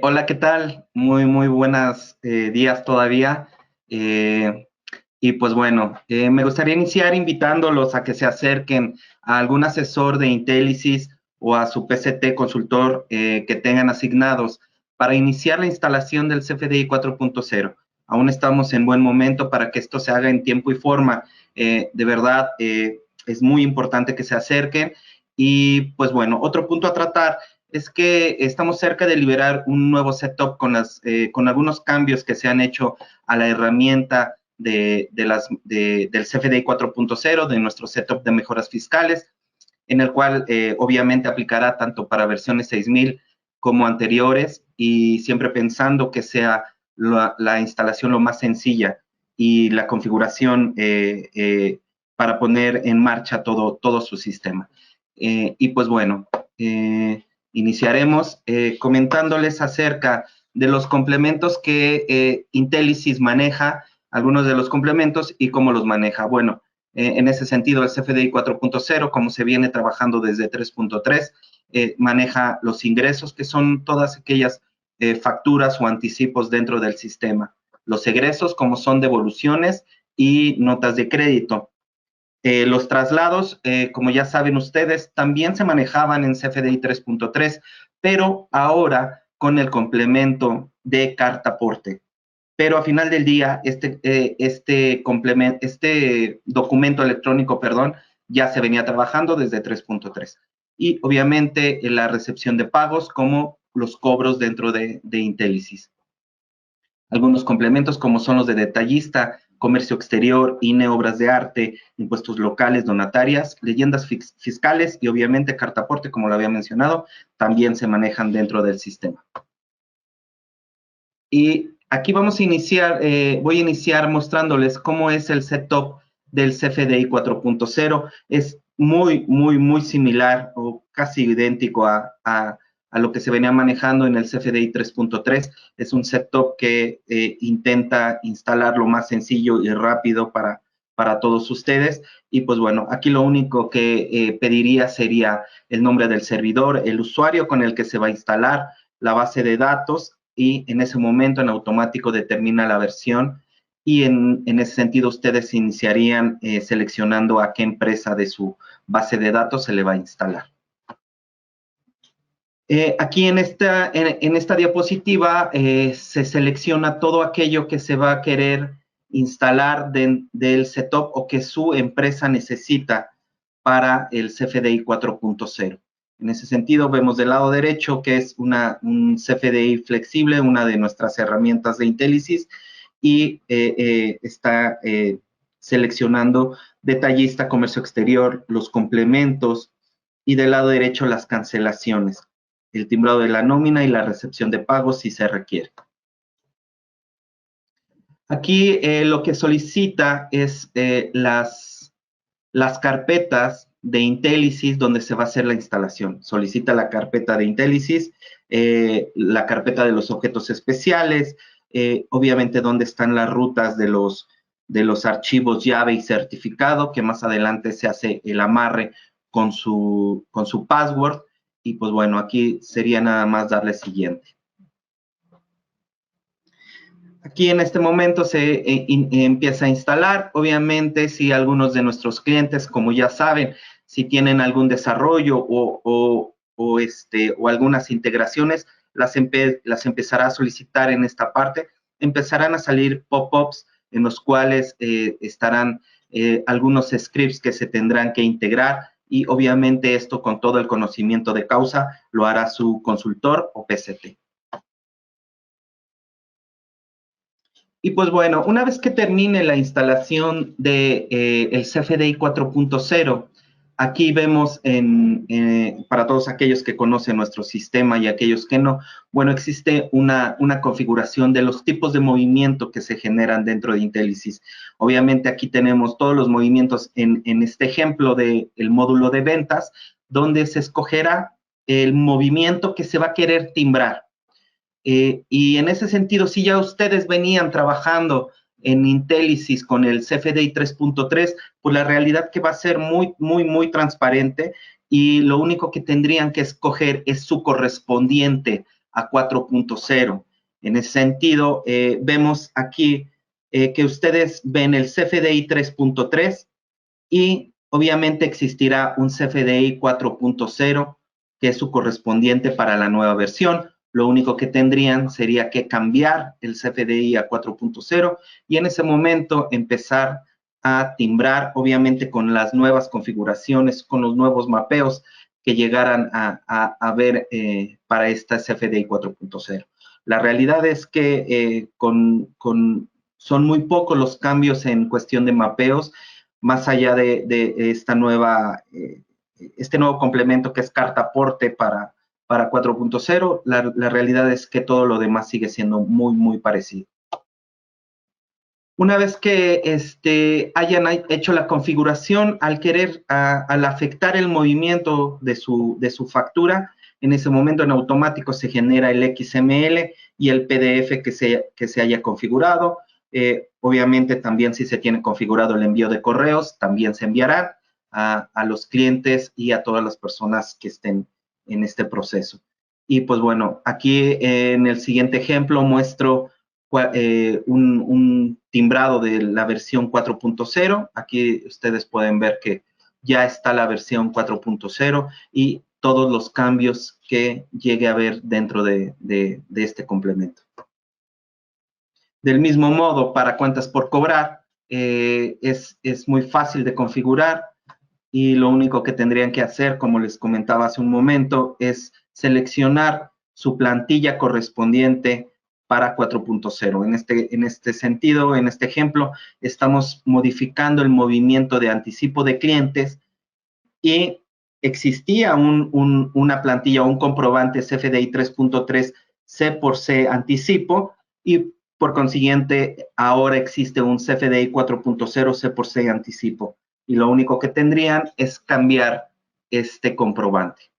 Hola, ¿qué tal? Muy buenos días todavía. Y pues bueno, me gustaría iniciar invitándolos a que se acerquen a algún asesor de Intelisys o a su PCT consultor que tengan asignados para iniciar la instalación del CFDI 4.0. Aún estamos en buen momento para que esto se haga en tiempo y forma. De verdad, es muy importante que se acerquen. Y pues bueno, otro punto a tratar es que estamos cerca de liberar un nuevo setup con algunos cambios que se han hecho a la herramienta del CFDI 4.0, de nuestro setup de mejoras fiscales, en el cual obviamente aplicará tanto para versiones 6000 como anteriores, y siempre pensando que sea la instalación lo más sencilla y la configuración para poner en marcha todo su sistema. Y pues bueno, iniciaremos comentándoles acerca de los complementos que Intelisys maneja, algunos de los complementos y cómo los maneja. Bueno, en ese sentido, el CFDI 4.0, como se viene trabajando desde 3.3, maneja los ingresos, que son todas aquellas facturas o anticipos dentro del sistema. Los egresos, como son devoluciones y notas de crédito. Los traslados, como ya saben ustedes, también se manejaban en CFDI 3.3, pero ahora con el complemento de carta aporte. Pero a final del día, este documento electrónico, ya se venía trabajando desde 3.3. Y obviamente la recepción de pagos como los cobros dentro de Intelisys. Algunos complementos como son los de detallista, comercio exterior, INE, obras de arte, impuestos locales, donatarias, leyendas fiscales y obviamente carta aporte, como lo había mencionado, también se manejan dentro del sistema. Y aquí vamos a iniciar, voy a iniciar mostrándoles cómo es el setup del CFDI 4.0. Es muy similar o casi idéntico a a lo que se venía manejando en el CFDI 3.3. Es un setup que intenta instalar lo más sencillo y rápido para todos ustedes. Y pues bueno, aquí lo único que pediría sería el nombre del servidor, el usuario con el que se va a instalar, la base de datos, y en ese momento en automático determina la versión, y en ese sentido ustedes iniciarían seleccionando a qué empresa de su base de datos se le va a instalar. Aquí en esta diapositiva se selecciona todo aquello que se va a querer instalar del setup o que su empresa necesita para el CFDI 4.0. En ese sentido, vemos del lado derecho que es un CFDI flexible, una de nuestras herramientas de Intelisys, y está seleccionando detallista, comercio exterior, los complementos, y del lado derecho las cancelaciones, el timbrado de la nómina y la recepción de pagos si se requiere. Aquí lo que solicita es las carpetas de Intelisys donde se va a hacer la instalación. Solicita la carpeta de Intelisys, la carpeta de los objetos especiales, obviamente donde están las rutas de los archivos llave y certificado, que más adelante se hace el amarre con su password. Y pues bueno, aquí sería nada más darle siguiente. Aquí en este momento se empieza a instalar. Obviamente, si algunos de nuestros clientes, como ya saben, si tienen algún desarrollo o algunas integraciones, las empezará a solicitar en esta parte. Empezarán a salir pop-ups en los cuales estarán algunos scripts que se tendrán que integrar, y obviamente esto con todo el conocimiento de causa lo hará su consultor o PCT. Y pues bueno, una vez que termine la instalación de el CFDI 4.0, aquí vemos para todos aquellos que conocen nuestro sistema y aquellos que no, bueno, existe una configuración de los tipos de movimiento que se generan dentro de Intelisys. Obviamente aquí tenemos todos los movimientos en este ejemplo del módulo de ventas, donde se escogerá el movimiento que se va a querer timbrar. Y en ese sentido, si ya ustedes venían trabajando en Intelisys con el CFDI 3.3, pues la realidad que va a ser muy, muy, muy transparente, y lo único que tendrían que escoger es su correspondiente a 4.0. En ese sentido, vemos aquí que ustedes ven el CFDI 3.3 y obviamente existirá un CFDI 4.0 que es su correspondiente para la nueva versión. Lo único que tendrían sería que cambiar el CFDI a 4.0 y en ese momento empezar a timbrar, obviamente con las nuevas configuraciones, con los nuevos mapeos que llegaran a ver para esta CFDI 4.0. La realidad es que son muy pocos los cambios en cuestión de mapeos, más allá de este nuevo complemento que es carta aporte para 4.0, la realidad es que todo lo demás sigue siendo muy, muy parecido. Una vez que hayan hecho la configuración, al afectar el movimiento de su factura, en ese momento en automático se genera el XML y el PDF que se haya configurado. Obviamente también si se tiene configurado el envío de correos, también se enviará a los clientes y a todas las personas que estén en este proceso. Y pues bueno, aquí en el siguiente ejemplo muestro un timbrado de la versión 4.0. Aquí ustedes pueden ver que ya está la versión 4.0 y todos los cambios que llegue a haber dentro de este complemento. Del mismo modo, para cuentas por cobrar, es muy fácil de configurar y lo único que tendrían que hacer, como les comentaba hace un momento, es seleccionar su plantilla correspondiente para 4.0. En este sentido, en este ejemplo, estamos modificando el movimiento de anticipo de clientes y existía una plantilla, un comprobante CFDI 3.3 C por C anticipo y por consiguiente ahora existe un CFDI 4.0 C por C anticipo y lo único que tendrían es cambiar este comprobante.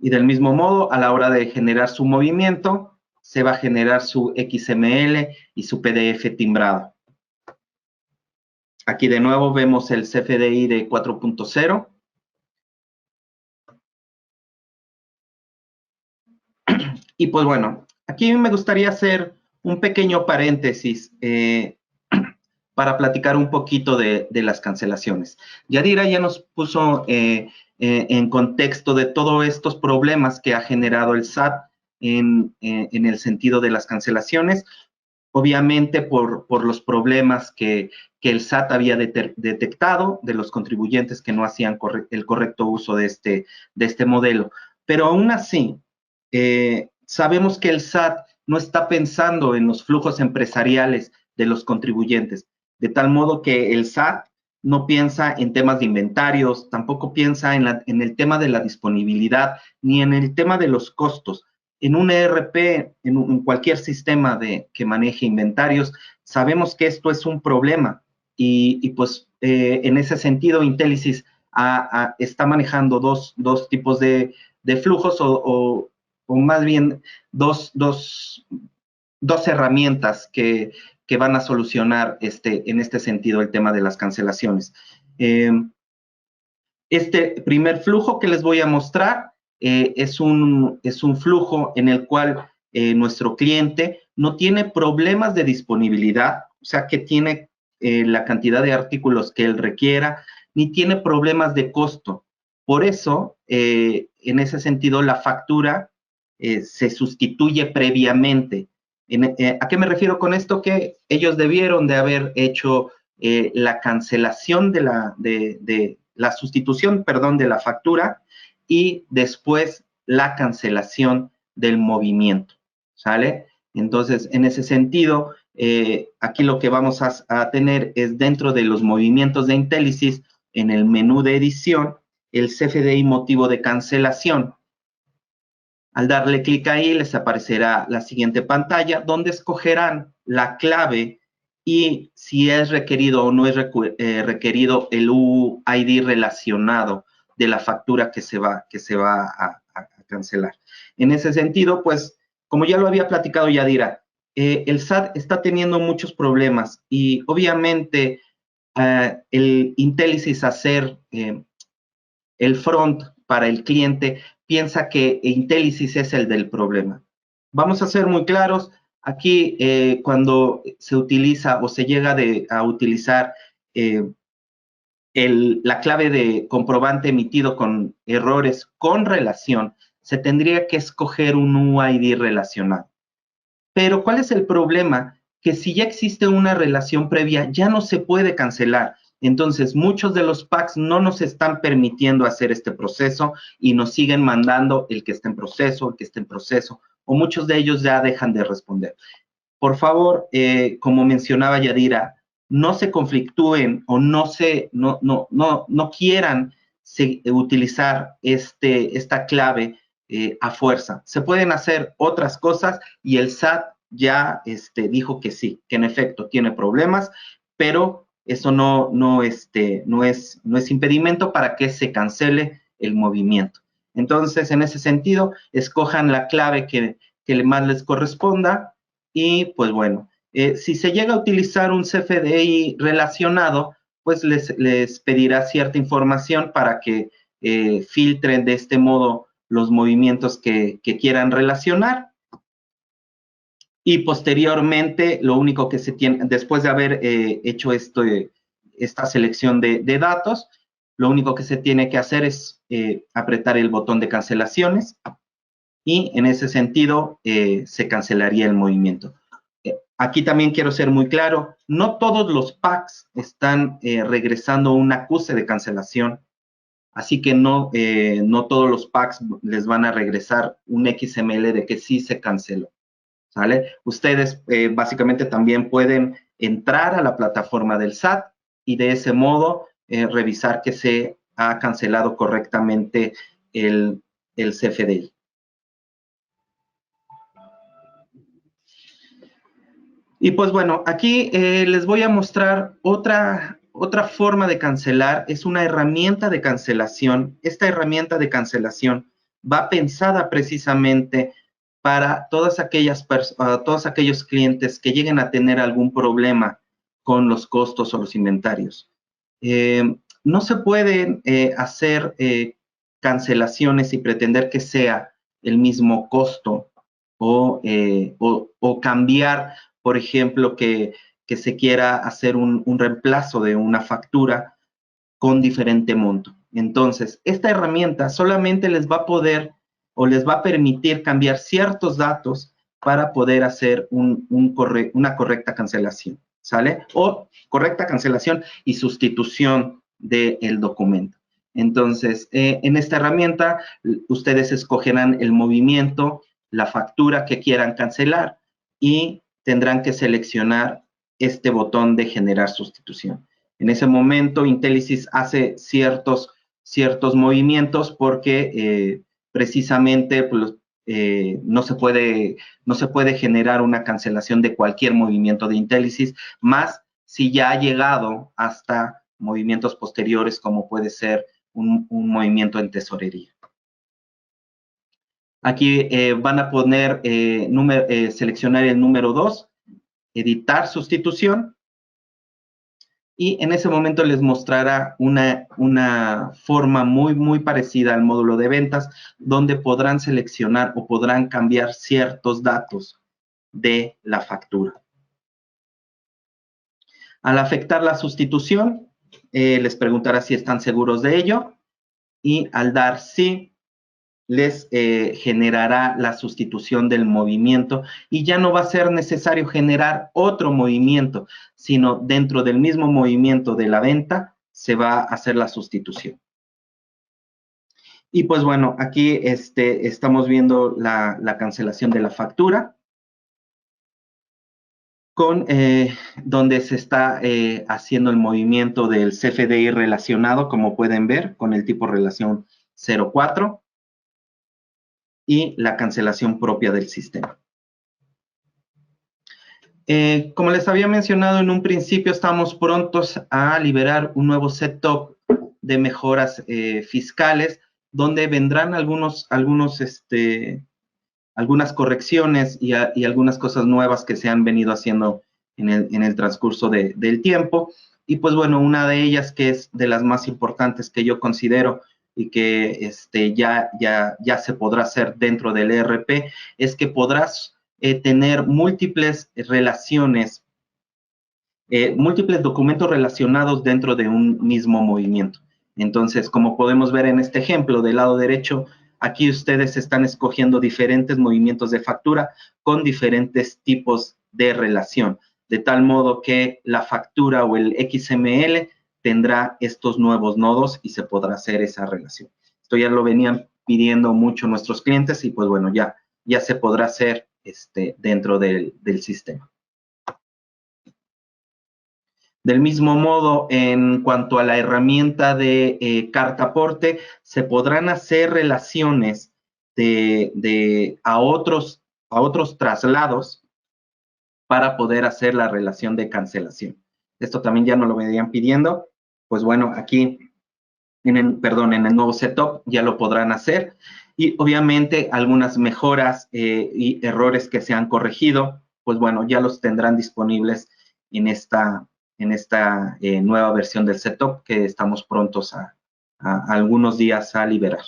Y del mismo modo, a la hora de generar su movimiento, se va a generar su XML y su PDF timbrado. Aquí de nuevo vemos el CFDI de 4.0. Y pues bueno, aquí me gustaría hacer un pequeño paréntesis para platicar un poquito de las cancelaciones. Yadira ya nos puso en contexto de todos estos problemas que ha generado el SAT en el sentido de las cancelaciones, obviamente por los problemas que el SAT había detectado de los contribuyentes que no hacían el correcto uso de este modelo. Pero aún así, sabemos que el SAT no está pensando en los flujos empresariales de los contribuyentes, de tal modo que el SAT no piensa en temas de inventarios, tampoco piensa en el tema de la disponibilidad, ni en el tema de los costos. En un ERP, en cualquier sistema que maneje inventarios, sabemos que esto es un problema y pues en ese sentido Intelisys está manejando dos tipos de flujos o más bien dos herramientas que van a solucionar en este sentido el tema de las cancelaciones. Este primer flujo que les voy a mostrar es un flujo en el cual nuestro cliente no tiene problemas de disponibilidad, o sea que tiene la cantidad de artículos que él requiera, ni tiene problemas de costo. Por eso, en ese sentido, la factura se sustituye previamente. ¿A qué me refiero con esto? Que ellos debieron de haber hecho la cancelación de la sustitución, perdón, de la factura y después la cancelación del movimiento, ¿sale? Entonces, en ese sentido, aquí lo que vamos a tener es dentro de los movimientos de Intelisys, en el menú de edición, el CFDI motivo de cancelación. Al darle clic ahí, les aparecerá la siguiente pantalla, donde escogerán la clave y si es requerido o no es requerido el UID relacionado de la factura que se va a cancelar. En ese sentido, pues, como ya lo había platicado Yadira, el SAT está teniendo muchos problemas y obviamente el Intelisys hacer el front para el cliente piensa que Intelisys es el del problema. Vamos a ser muy claros, aquí cuando se utiliza o se llega a utilizar la clave de comprobante emitido con errores con relación, se tendría que escoger un UID relacionado. Pero ¿cuál es el problema? Que si ya existe una relación previa, ya no se puede cancelar. Entonces, muchos de los packs no nos están permitiendo hacer este proceso y nos siguen mandando el que está en proceso, el que está en proceso, o muchos de ellos ya dejan de responder. Por favor, como mencionaba Yadira, no se conflictúen o no quieran utilizar esta clave a fuerza. Se pueden hacer otras cosas y el SAT ya dijo que sí, que en efecto tiene problemas, pero eso no es impedimento para que se cancele el movimiento. Entonces, en ese sentido, escojan la clave que más les corresponda y, pues bueno, si se llega a utilizar un CFDI relacionado, pues les pedirá cierta información para que filtren de este modo los movimientos que quieran relacionar. Y posteriormente, lo único que se tiene, después de haber hecho esta selección de datos, lo único que se tiene que hacer es apretar el botón de cancelaciones y en ese sentido se cancelaría el movimiento. Aquí también quiero ser muy claro, no todos los packs están regresando un acuse de cancelación, así que no todos los packs les van a regresar un XML de que sí se canceló. ¿Sale? Ustedes básicamente también pueden entrar a la plataforma del SAT y de ese modo revisar que se ha cancelado correctamente el CFDI. Y pues bueno, aquí les voy a mostrar otra forma de cancelar. Es una herramienta de cancelación. Esta herramienta de cancelación va pensada precisamente para todos aquellos clientes que lleguen a tener algún problema con los costos o los inventarios. No se pueden hacer cancelaciones y pretender que sea el mismo costo o cambiar, por ejemplo, que se quiera hacer un reemplazo de una factura con diferente monto. Entonces, esta herramienta solamente les va a poder o les va a permitir cambiar ciertos datos para poder hacer una correcta cancelación, ¿sale? O correcta cancelación y sustitución del documento. Entonces, en esta herramienta, ustedes escogerán el movimiento, la factura que quieran cancelar y tendrán que seleccionar este botón de generar sustitución. En ese momento, Intelisys hace ciertos movimientos porque precisamente pues, no se puede generar una cancelación de cualquier movimiento de Intelisys, más si ya ha llegado hasta movimientos posteriores, como puede ser un movimiento en tesorería. Aquí van a poner, seleccionar el número 2, editar sustitución, y en ese momento les mostrará una forma muy parecida al módulo de ventas, donde podrán seleccionar o podrán cambiar ciertos datos de la factura. Al afectar la sustitución, les preguntará si están seguros de ello, y al dar sí, les generará la sustitución del movimiento y ya no va a ser necesario generar otro movimiento, sino dentro del mismo movimiento de la venta se va a hacer la sustitución. Y pues bueno, aquí estamos viendo la cancelación de la factura, donde se está haciendo el movimiento del CFDI relacionado, como pueden ver, con el tipo relación 04. Y la cancelación propia del sistema. Como les había mencionado en un principio, estamos prontos a liberar un nuevo setup de mejoras fiscales, donde vendrán algunas correcciones y algunas cosas nuevas que se han venido haciendo en el transcurso del tiempo. Y pues bueno, una de ellas, que es de las más importantes que yo considero, y que ya se podrá hacer dentro del ERP, es que podrás tener múltiples relaciones, múltiples documentos relacionados dentro de un mismo movimiento. Entonces, como podemos ver en este ejemplo del lado derecho, aquí ustedes están escogiendo diferentes movimientos de factura con diferentes tipos de relación, de tal modo que la factura o el XML tendrá estos nuevos nodos y se podrá hacer esa relación. Esto ya lo venían pidiendo mucho nuestros clientes y pues bueno, ya se podrá hacer dentro del sistema. Del mismo modo, en cuanto a la herramienta de carta aporte, se podrán hacer relaciones a otros traslados para poder hacer la relación de cancelación. Esto también ya nos lo venían pidiendo. Pues bueno, aquí en el nuevo setup ya lo podrán hacer. Y obviamente algunas mejoras y errores que se han corregido, pues bueno, ya los tendrán disponibles en esta nueva versión del setup que estamos prontos a algunos días a liberar.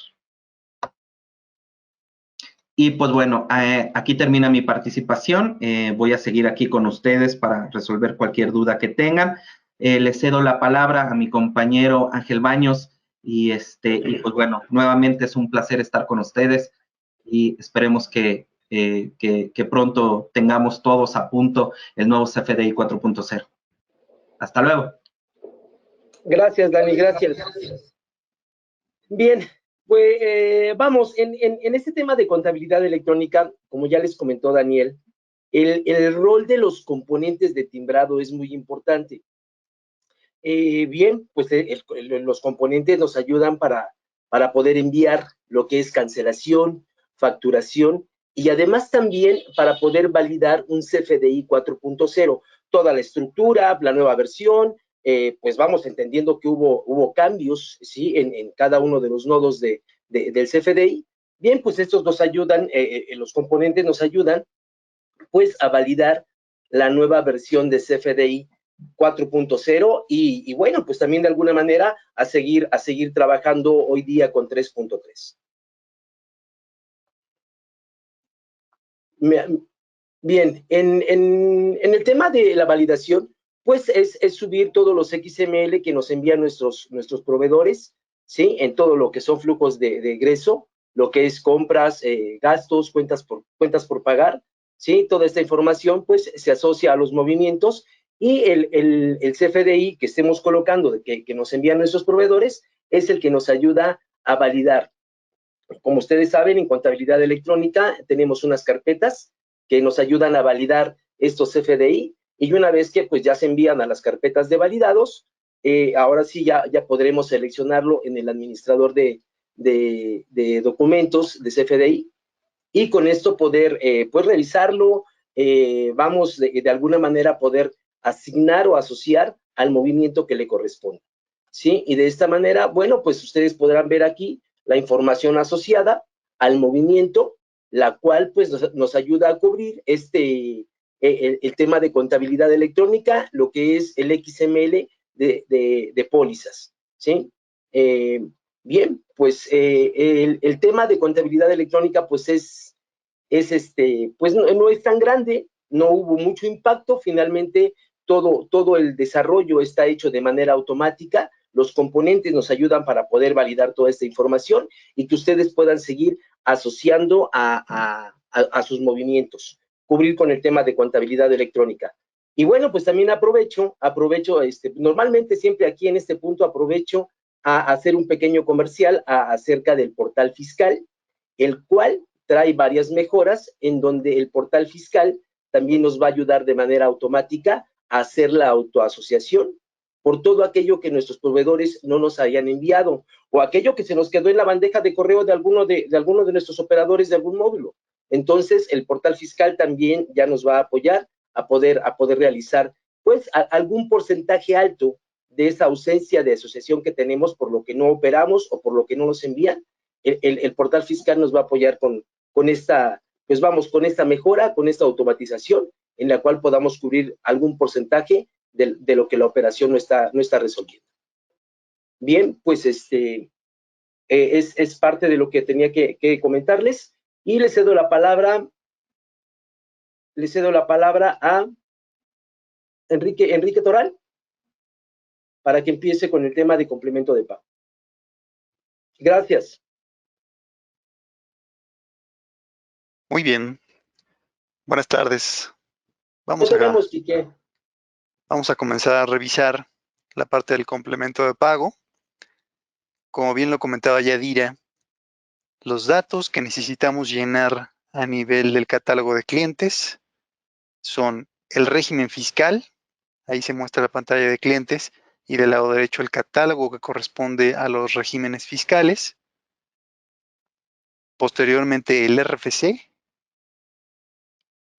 Y pues bueno, aquí termina mi participación. Voy a seguir aquí con ustedes para resolver cualquier duda que tengan. Le cedo la palabra a mi compañero Ángel Baños y pues bueno, nuevamente es un placer estar con ustedes y esperemos que pronto tengamos todos a punto el nuevo CFDI 4.0. Hasta luego. Gracias, Dani, gracias. Bien, pues vamos, en este tema de contabilidad electrónica, como ya les comentó Daniel, el rol de los componentes de timbrado es muy importante. Bien, pues los componentes nos ayudan para poder enviar lo que es cancelación, facturación y además también para poder validar un CFDI 4.0, toda la estructura, la nueva versión, pues vamos entendiendo que hubo cambios, ¿sí? En cada uno de los nodos del CFDI, Bien, pues estos nos ayudan, los componentes nos ayudan pues a validar la nueva versión de CFDI 4.0 y bueno, pues también de alguna manera a seguir trabajando hoy día con 3.3. Bien, en el tema de la validación, pues es subir todos los XML que nos envían nuestros proveedores, ¿sí? En todo lo que son flujos de egreso, lo que es compras, gastos, cuentas por pagar, ¿sí? Toda esta información, pues, se asocia a los movimientos y el CFDI que estemos colocando, que nos envían nuestros proveedores, es el que nos ayuda a validar. Como ustedes saben, en contabilidad electrónica tenemos unas carpetas que nos ayudan a validar estos CFDI y una vez que pues ya se envían a las carpetas de validados, ahora sí ya podremos seleccionarlo en el administrador de documentos de CFDI y con esto poder pues revisarlo, vamos de alguna manera poder asignar o asociar al movimiento que le corresponde, ¿sí? Y de esta manera, bueno, pues ustedes podrán ver aquí la información asociada al movimiento, la cual pues nos ayuda a cubrir el tema de contabilidad electrónica, lo que es el XML de pólizas, ¿sí? Bien, pues el tema de contabilidad electrónica pues pues no es tan grande, no hubo mucho impacto, finalmente todo el desarrollo está hecho de manera automática, los componentes nos ayudan para poder validar toda esta información y que ustedes puedan seguir asociando a sus movimientos, cubrir con el tema de contabilidad electrónica. Y bueno, pues también aprovecho, normalmente siempre aquí en este punto aprovecho a hacer un pequeño comercial acerca del portal fiscal, el cual trae varias mejoras en donde el portal fiscal también nos va a ayudar de manera automática a hacer la autoasociación por todo aquello que nuestros proveedores no nos hayan enviado o aquello que se nos quedó en la bandeja de correo de alguno de nuestros operadores de algún módulo. Entonces, el portal fiscal también ya nos va a apoyar a poder realizar pues algún porcentaje alto de esa ausencia de asociación que tenemos por lo que no operamos o por lo que no nos envían. El portal fiscal nos va a apoyar con esta, pues vamos, con esta mejora, con esta automatización, en la cual podamos cubrir algún porcentaje de lo que la operación no está resolviendo. Bien, pues es parte de lo que tenía que comentarles y le cedo la palabra a Enrique Toral para que empiece con el tema de complemento de pago. Gracias. Muy bien. Buenas tardes. Vamos a comenzar a revisar la parte del complemento de pago. Como bien lo comentaba Yadira, los datos que necesitamos llenar a nivel del catálogo de clientes son el régimen fiscal, ahí se muestra la pantalla de clientes, y del lado derecho el catálogo que corresponde a los regímenes fiscales. Posteriormente el RFC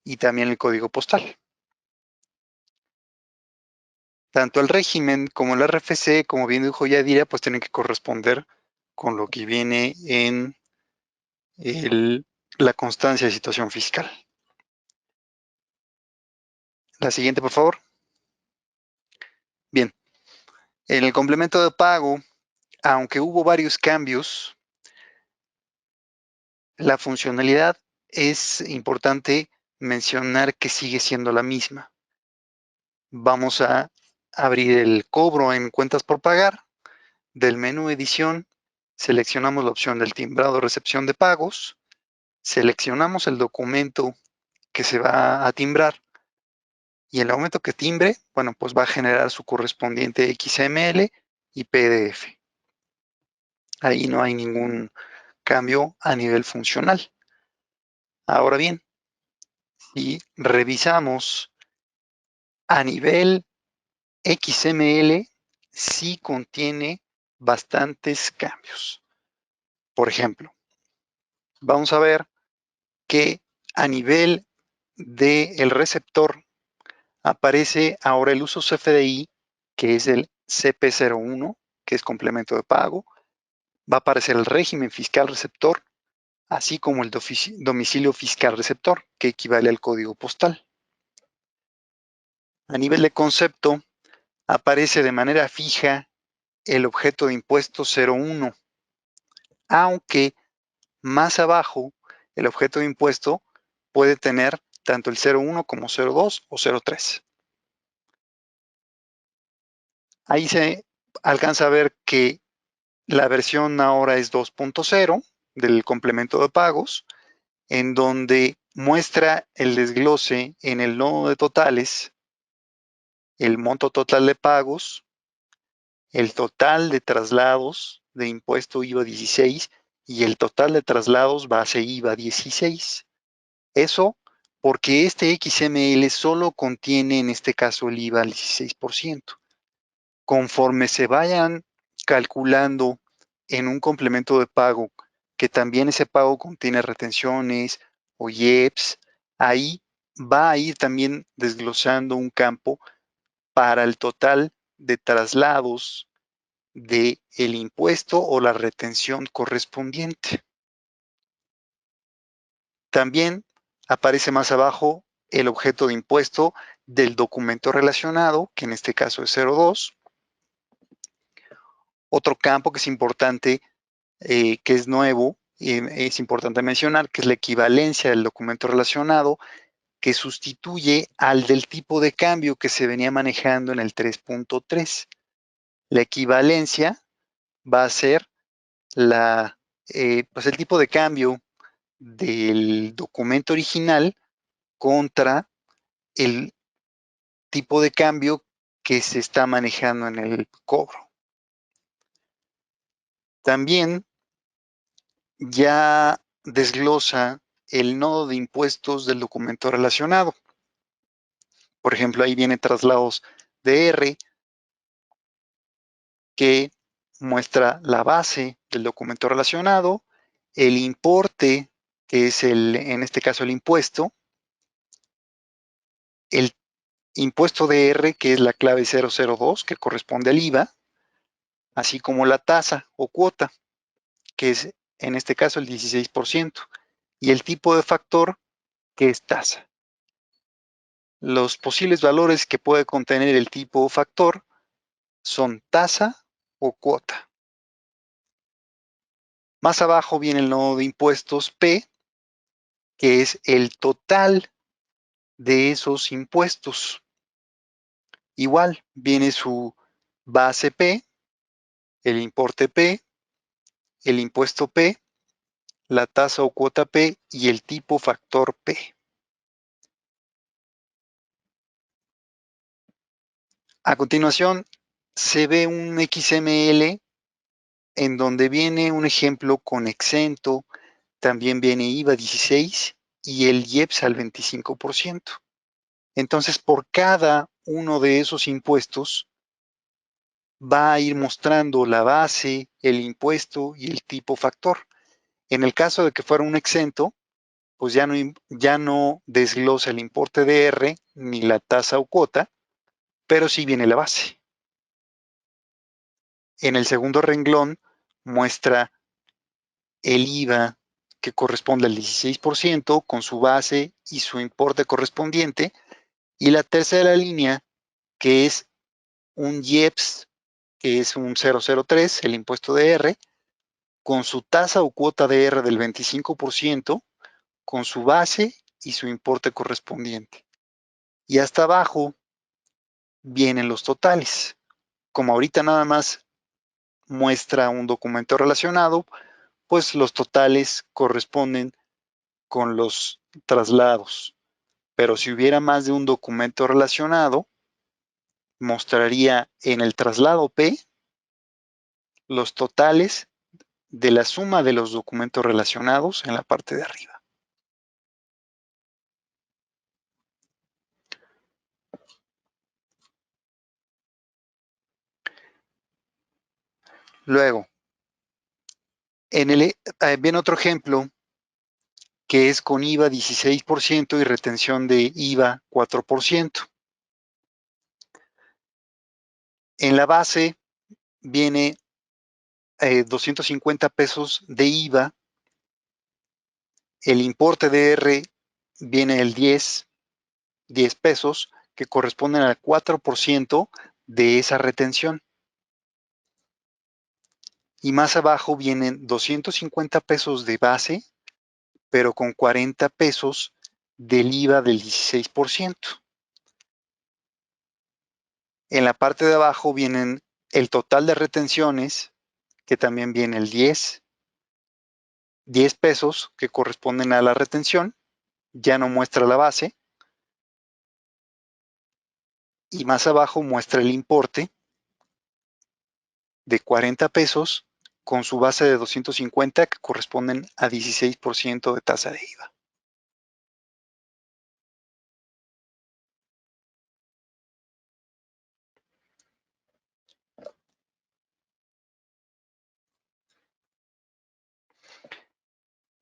y también el código postal. Tanto el régimen como el RFC, como bien dijo Yadira, pues tienen que corresponder con lo que viene en la constancia de situación fiscal. La siguiente, por favor. Bien, en el complemento de pago, aunque hubo varios cambios, la funcionalidad es importante mencionar que sigue siendo la misma. Vamos a abrir el cobro en cuentas por pagar. Del menú edición, seleccionamos la opción del timbrado recepción de pagos, seleccionamos el documento que se va a timbrar y en el momento que timbre, bueno, pues va a generar su correspondiente XML y PDF. Ahí no hay ningún cambio a nivel funcional. Ahora bien, si revisamos a nivel XML, sí contiene bastantes cambios. Por ejemplo, vamos a ver que a nivel del receptor aparece ahora el uso CFDI, que es el CP01, que es complemento de pago. Va a aparecer el régimen fiscal receptor así como el domicilio fiscal receptor, que equivale al código postal. A nivel de concepto, aparece de manera fija el objeto de impuesto 01, aunque más abajo el objeto de impuesto puede tener tanto el 01 como 02 o 03. Ahí se alcanza a ver que la versión ahora es 2.0 del complemento de pagos, en donde muestra el desglose en el nodo de totales, el monto total de pagos, el total de traslados de impuesto IVA 16 y el total de traslados base IVA 16. Eso porque este XML solo contiene en este caso el IVA al 16%. Conforme se vayan calculando en un complemento de pago, que también ese pago contiene retenciones o IEPS, ahí va a ir también desglosando un campo para el total de traslados del impuesto o la retención correspondiente. También aparece más abajo el objeto de impuesto del documento relacionado, que en este caso es 02. Otro campo que es importante, que es nuevo, es importante mencionar, que es la equivalencia del documento relacionado, que sustituye al del tipo de cambio que se venía manejando en el 3.3. La equivalencia va a ser pues el tipo de cambio del documento original contra el tipo de cambio que se está manejando en el cobro. También ya desglosa el nodo de impuestos del documento relacionado. Por ejemplo, ahí viene traslados de R, que muestra la base del documento relacionado, el importe, que es en este caso el impuesto, el impuesto de R, que es la clave 002, que corresponde al IVA, así como la tasa o cuota, que es en este caso el 16%, y el tipo de factor, que es tasa. Los posibles valores que puede contener el tipo o factor son tasa o cuota. Más abajo viene el nodo de impuestos P, que es el total de esos impuestos. Igual viene su base P, el importe P, el impuesto P, la tasa o cuota P y el tipo factor P. A continuación, se ve un XML en donde viene un ejemplo con exento, también viene IVA 16 y el IEPS al 25%. Entonces, por cada uno de esos impuestos, va a ir mostrando la base, el impuesto y el tipo factor. En el caso de que fuera un exento, pues ya no desglosa el importe de R ni la tasa o cuota, pero sí viene la base. En el segundo renglón muestra el IVA que corresponde al 16% con su base y su importe correspondiente, y la tercera línea, que es un IEPS, que es un 003, el impuesto de R, con su tasa o cuota de R del 25%, con su base y su importe correspondiente. Y hasta abajo vienen los totales. Como ahorita nada más muestra un documento relacionado, pues los totales corresponden con los traslados. Pero si hubiera más de un documento relacionado, mostraría en el traslado P los totales de la suma de los documentos relacionados en la parte de arriba. Luego, viene otro ejemplo que es con IVA 16% y retención de IVA 4%. En la base viene 250 pesos de IVA el importe de R viene el 10 pesos, que corresponden al 4% de esa retención. Y más abajo vienen 250 pesos de base, pero con 40 pesos del IVA del 16%. En la parte de abajo vienen el total de retenciones, que también viene el 10 pesos que corresponden a la retención, ya no muestra la base. Y más abajo muestra el importe de 40 pesos con su base de 250 que corresponden a 16% de tasa de IVA.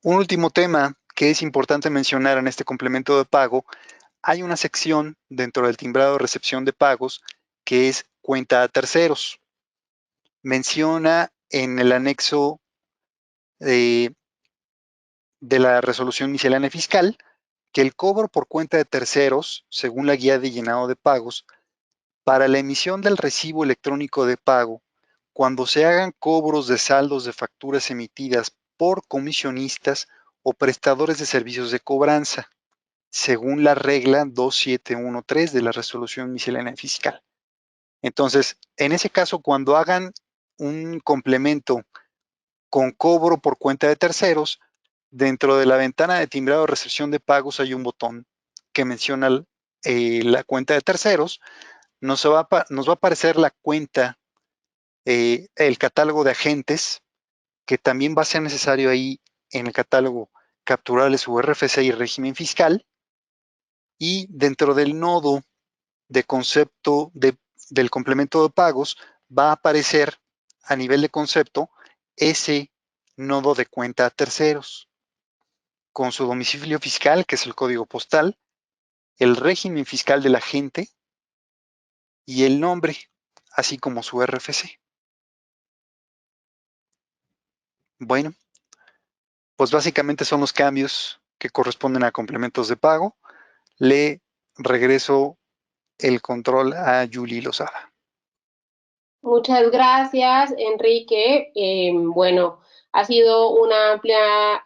Un último tema que es importante mencionar en este complemento de pago, hay una sección dentro del timbrado de recepción de pagos que es cuenta a terceros. Menciona en el anexo de la resolución miscelánea fiscal que el cobro por cuenta de terceros, según la guía de llenado de pagos, para la emisión del recibo electrónico de pago, cuando se hagan cobros de saldos de facturas emitidas por comisionistas o prestadores de servicios de cobranza, según la regla 2713 de la resolución miscelánea fiscal. Entonces, en ese caso, cuando hagan un complemento con cobro por cuenta de terceros, dentro de la ventana de timbrado de recepción de pagos hay un botón que menciona la cuenta de terceros. Nos va a aparecer la cuenta, el catálogo de agentes, que también va a ser necesario ahí en el catálogo capturarle su RFC y régimen fiscal. Y dentro del nodo de concepto del complemento de pagos va a aparecer a nivel de concepto ese nodo de cuenta a terceros, con su domicilio fiscal, que es el código postal, el régimen fiscal del agente y el nombre, así como su RFC. Bueno, pues básicamente son los cambios que corresponden a complementos de pago. Le regreso el control a Julie Lozada. Muchas gracias, Enrique. Bueno, ha sido una amplia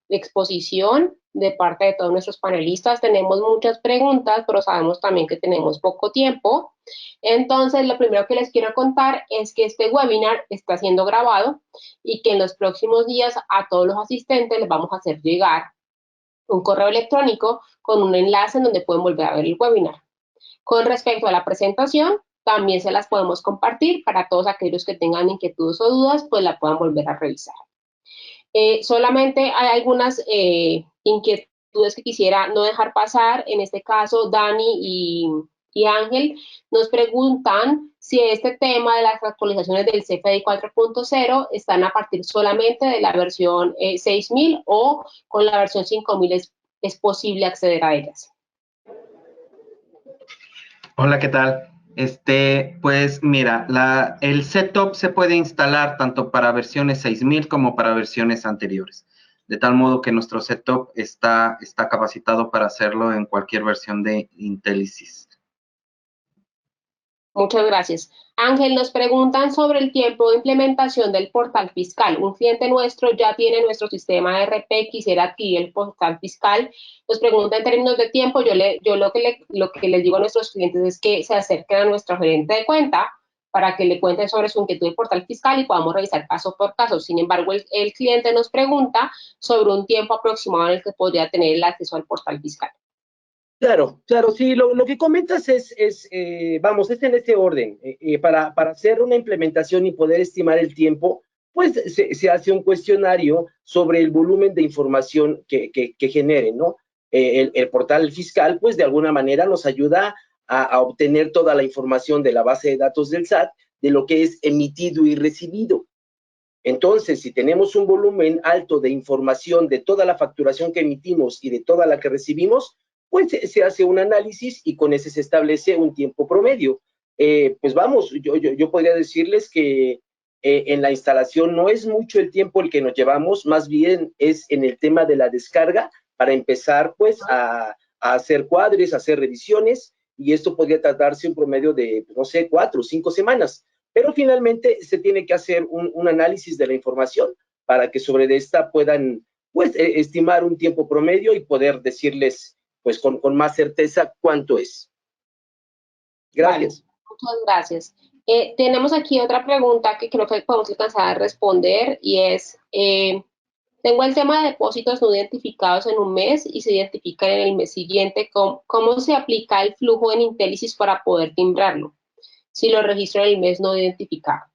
exposición de parte de todos nuestros panelistas. Tenemos muchas preguntas, pero sabemos también que tenemos poco tiempo. Entonces, lo primero que les quiero contar es que este webinar está siendo grabado y que en los próximos días a todos los asistentes les vamos a hacer llegar un correo electrónico con un enlace en donde pueden volver a ver el webinar. Con respecto a la presentación, también se las podemos compartir para todos aquellos que tengan inquietudes o dudas, pues la puedan volver a revisar. Solamente hay algunas inquietudes que quisiera no dejar pasar. En este caso, Dani y Ángel nos preguntan si este tema de las actualizaciones del CFDI 4.0 están a partir solamente de la versión 6.000 o con la versión 5.000 es posible acceder a ellas. Hola, ¿qué tal? Pues mira, el setup se puede instalar tanto para versiones 6000 como para versiones anteriores, de tal modo que nuestro setup está capacitado para hacerlo en cualquier versión de IntelliSys. Muchas gracias. Ángel, nos preguntan sobre el tiempo de implementación del portal fiscal. Un cliente nuestro ya tiene nuestro sistema de RP, quisiera adquirir el portal fiscal. Nos pregunta en términos de tiempo. Yo lo que les digo a nuestros clientes es que se acerquen a nuestro gerente de cuenta para que le cuenten sobre su inquietud del portal fiscal y podamos revisar caso por caso. Sin embargo, el cliente nos pregunta sobre un tiempo aproximado en el que podría tener el acceso al portal fiscal. Claro, sí, lo que comentas es en ese orden. Para hacer una implementación y poder estimar el tiempo, pues se hace un cuestionario sobre el volumen de información que genere, ¿no? El portal fiscal, pues de alguna manera nos ayuda a obtener toda la información de la base de datos del SAT, de lo que es emitido y recibido. Entonces, si tenemos un volumen alto de información de toda la facturación que emitimos y de toda la que recibimos, pues se hace un análisis y con ese se establece un tiempo promedio. Pues vamos, yo podría decirles que en la instalación no es mucho el tiempo el que nos llevamos, más bien es en el tema de la descarga para empezar pues a hacer cuadres, a hacer revisiones, y esto podría tratarse un promedio de, no sé, 4 o 5 semanas. Pero finalmente se tiene que hacer un análisis de la información para que sobre esta puedan pues estimar un tiempo promedio y poder decirles pues con más certeza cuánto es. Gracias. Vale, muchas gracias. Tenemos aquí otra pregunta que creo que podemos alcanzar a responder y es, tengo el tema de depósitos no identificados en un mes y se identifican en el mes siguiente. ¿Cómo se aplica el flujo en Intelisys para poder timbrarlo si lo registro en el mes no identificado?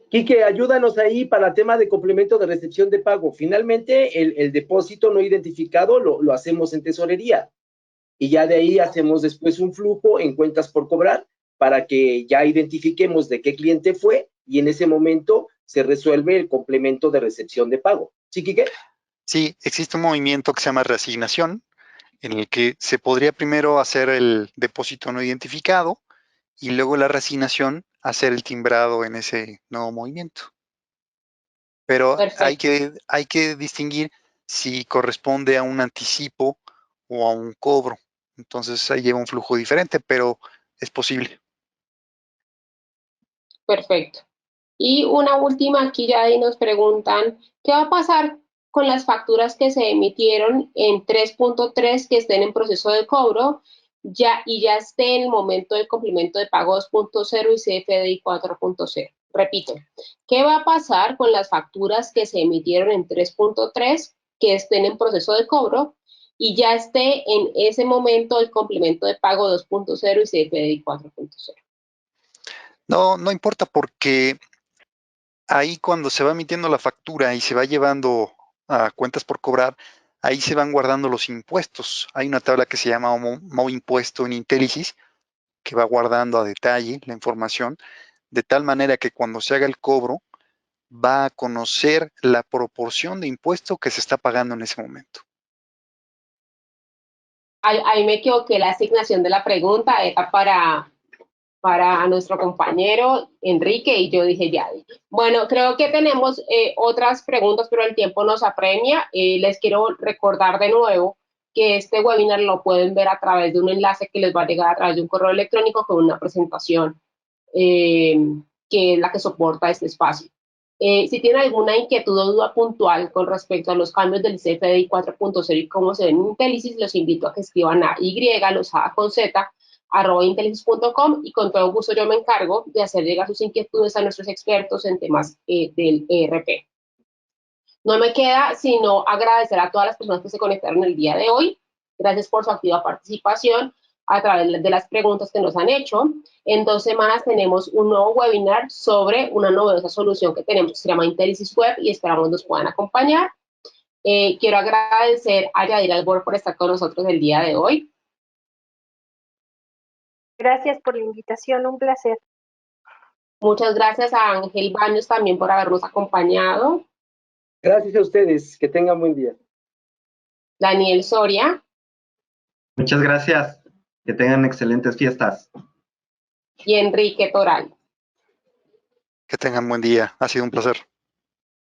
Quique, ayúdanos ahí para el tema de complemento de recepción de pago. Finalmente, el depósito no identificado lo hacemos en tesorería y ya de ahí hacemos después un flujo en cuentas por cobrar para que ya identifiquemos de qué cliente fue y en ese momento se resuelve el complemento de recepción de pago. ¿Sí, Quique? Sí, existe un movimiento que se llama reasignación, en el que se podría primero hacer el depósito no identificado y luego la reasignación hacer el timbrado en ese nuevo movimiento. Pero hay Perfecto. que distinguir si corresponde a un anticipo o a un cobro. Entonces ahí lleva un flujo diferente, pero es posible. Perfecto. Y una última, aquí ya ahí nos preguntan, ¿qué va a pasar con las facturas que se emitieron en 3.3 que estén en proceso de cobro y ya esté en el momento del complemento de pago 2.0 y CFDI 4.0? Repito, ¿qué va a pasar con las facturas que se emitieron en 3.3 que estén en proceso de cobro y ya esté en ese momento el complemento de pago 2.0 y CFDI 4.0? No importa, porque ahí cuando se va emitiendo la factura y se va llevando a cuentas por cobrar, ahí se van guardando los impuestos. Hay una tabla que se llama Mo Impuesto en Intelisys, que va guardando a detalle la información, de tal manera que cuando se haga el cobro, va a conocer la proporción de impuesto que se está pagando en ese momento. Ahí me equivoqué, la asignación de la pregunta era para nuestro compañero Enrique y yo dije ya. Bueno, creo que tenemos otras preguntas, pero el tiempo nos apremia. Les quiero recordar de nuevo que este webinar lo pueden ver a través de un enlace que les va a llegar a través de un correo electrónico con una presentación que es la que soporta este espacio. Si tienen alguna inquietud o duda puntual con respecto a los cambios del CFDI 4.0 y cómo se ven en Intelisys, los invito a que escriban a @intelisys.com y con todo gusto yo me encargo de hacer llegar sus inquietudes a nuestros expertos en temas del ERP. No me queda sino agradecer a todas las personas que se conectaron el día de hoy. Gracias por su activa participación a través de las preguntas que nos han hecho. En 2 semanas tenemos un nuevo webinar sobre una novedosa solución que tenemos que se llama Intelisys Web y esperamos nos puedan acompañar. Quiero agradecer a Yadira Albor por estar con nosotros el día de hoy. Gracias por la invitación, un placer. Muchas gracias a Ángel Baños también por habernos acompañado. Gracias a ustedes, que tengan buen día. Daniel Soria. Muchas gracias. Que tengan excelentes fiestas. Y Enrique Toral. Que tengan buen día. Ha sido un placer.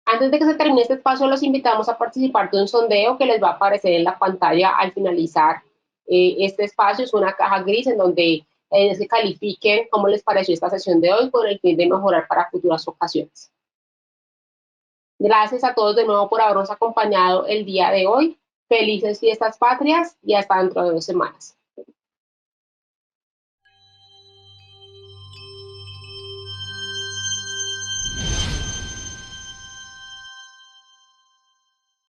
Antes de que se termine este espacio, los invitamos a participar de un sondeo que les va a aparecer en la pantalla al finalizar este espacio. Es una caja gris en donde se califiquen cómo les pareció esta sesión de hoy con el fin de mejorar para futuras ocasiones. Gracias a todos de nuevo por habernos acompañado el día de hoy. Felices fiestas patrias y hasta dentro de 2 semanas.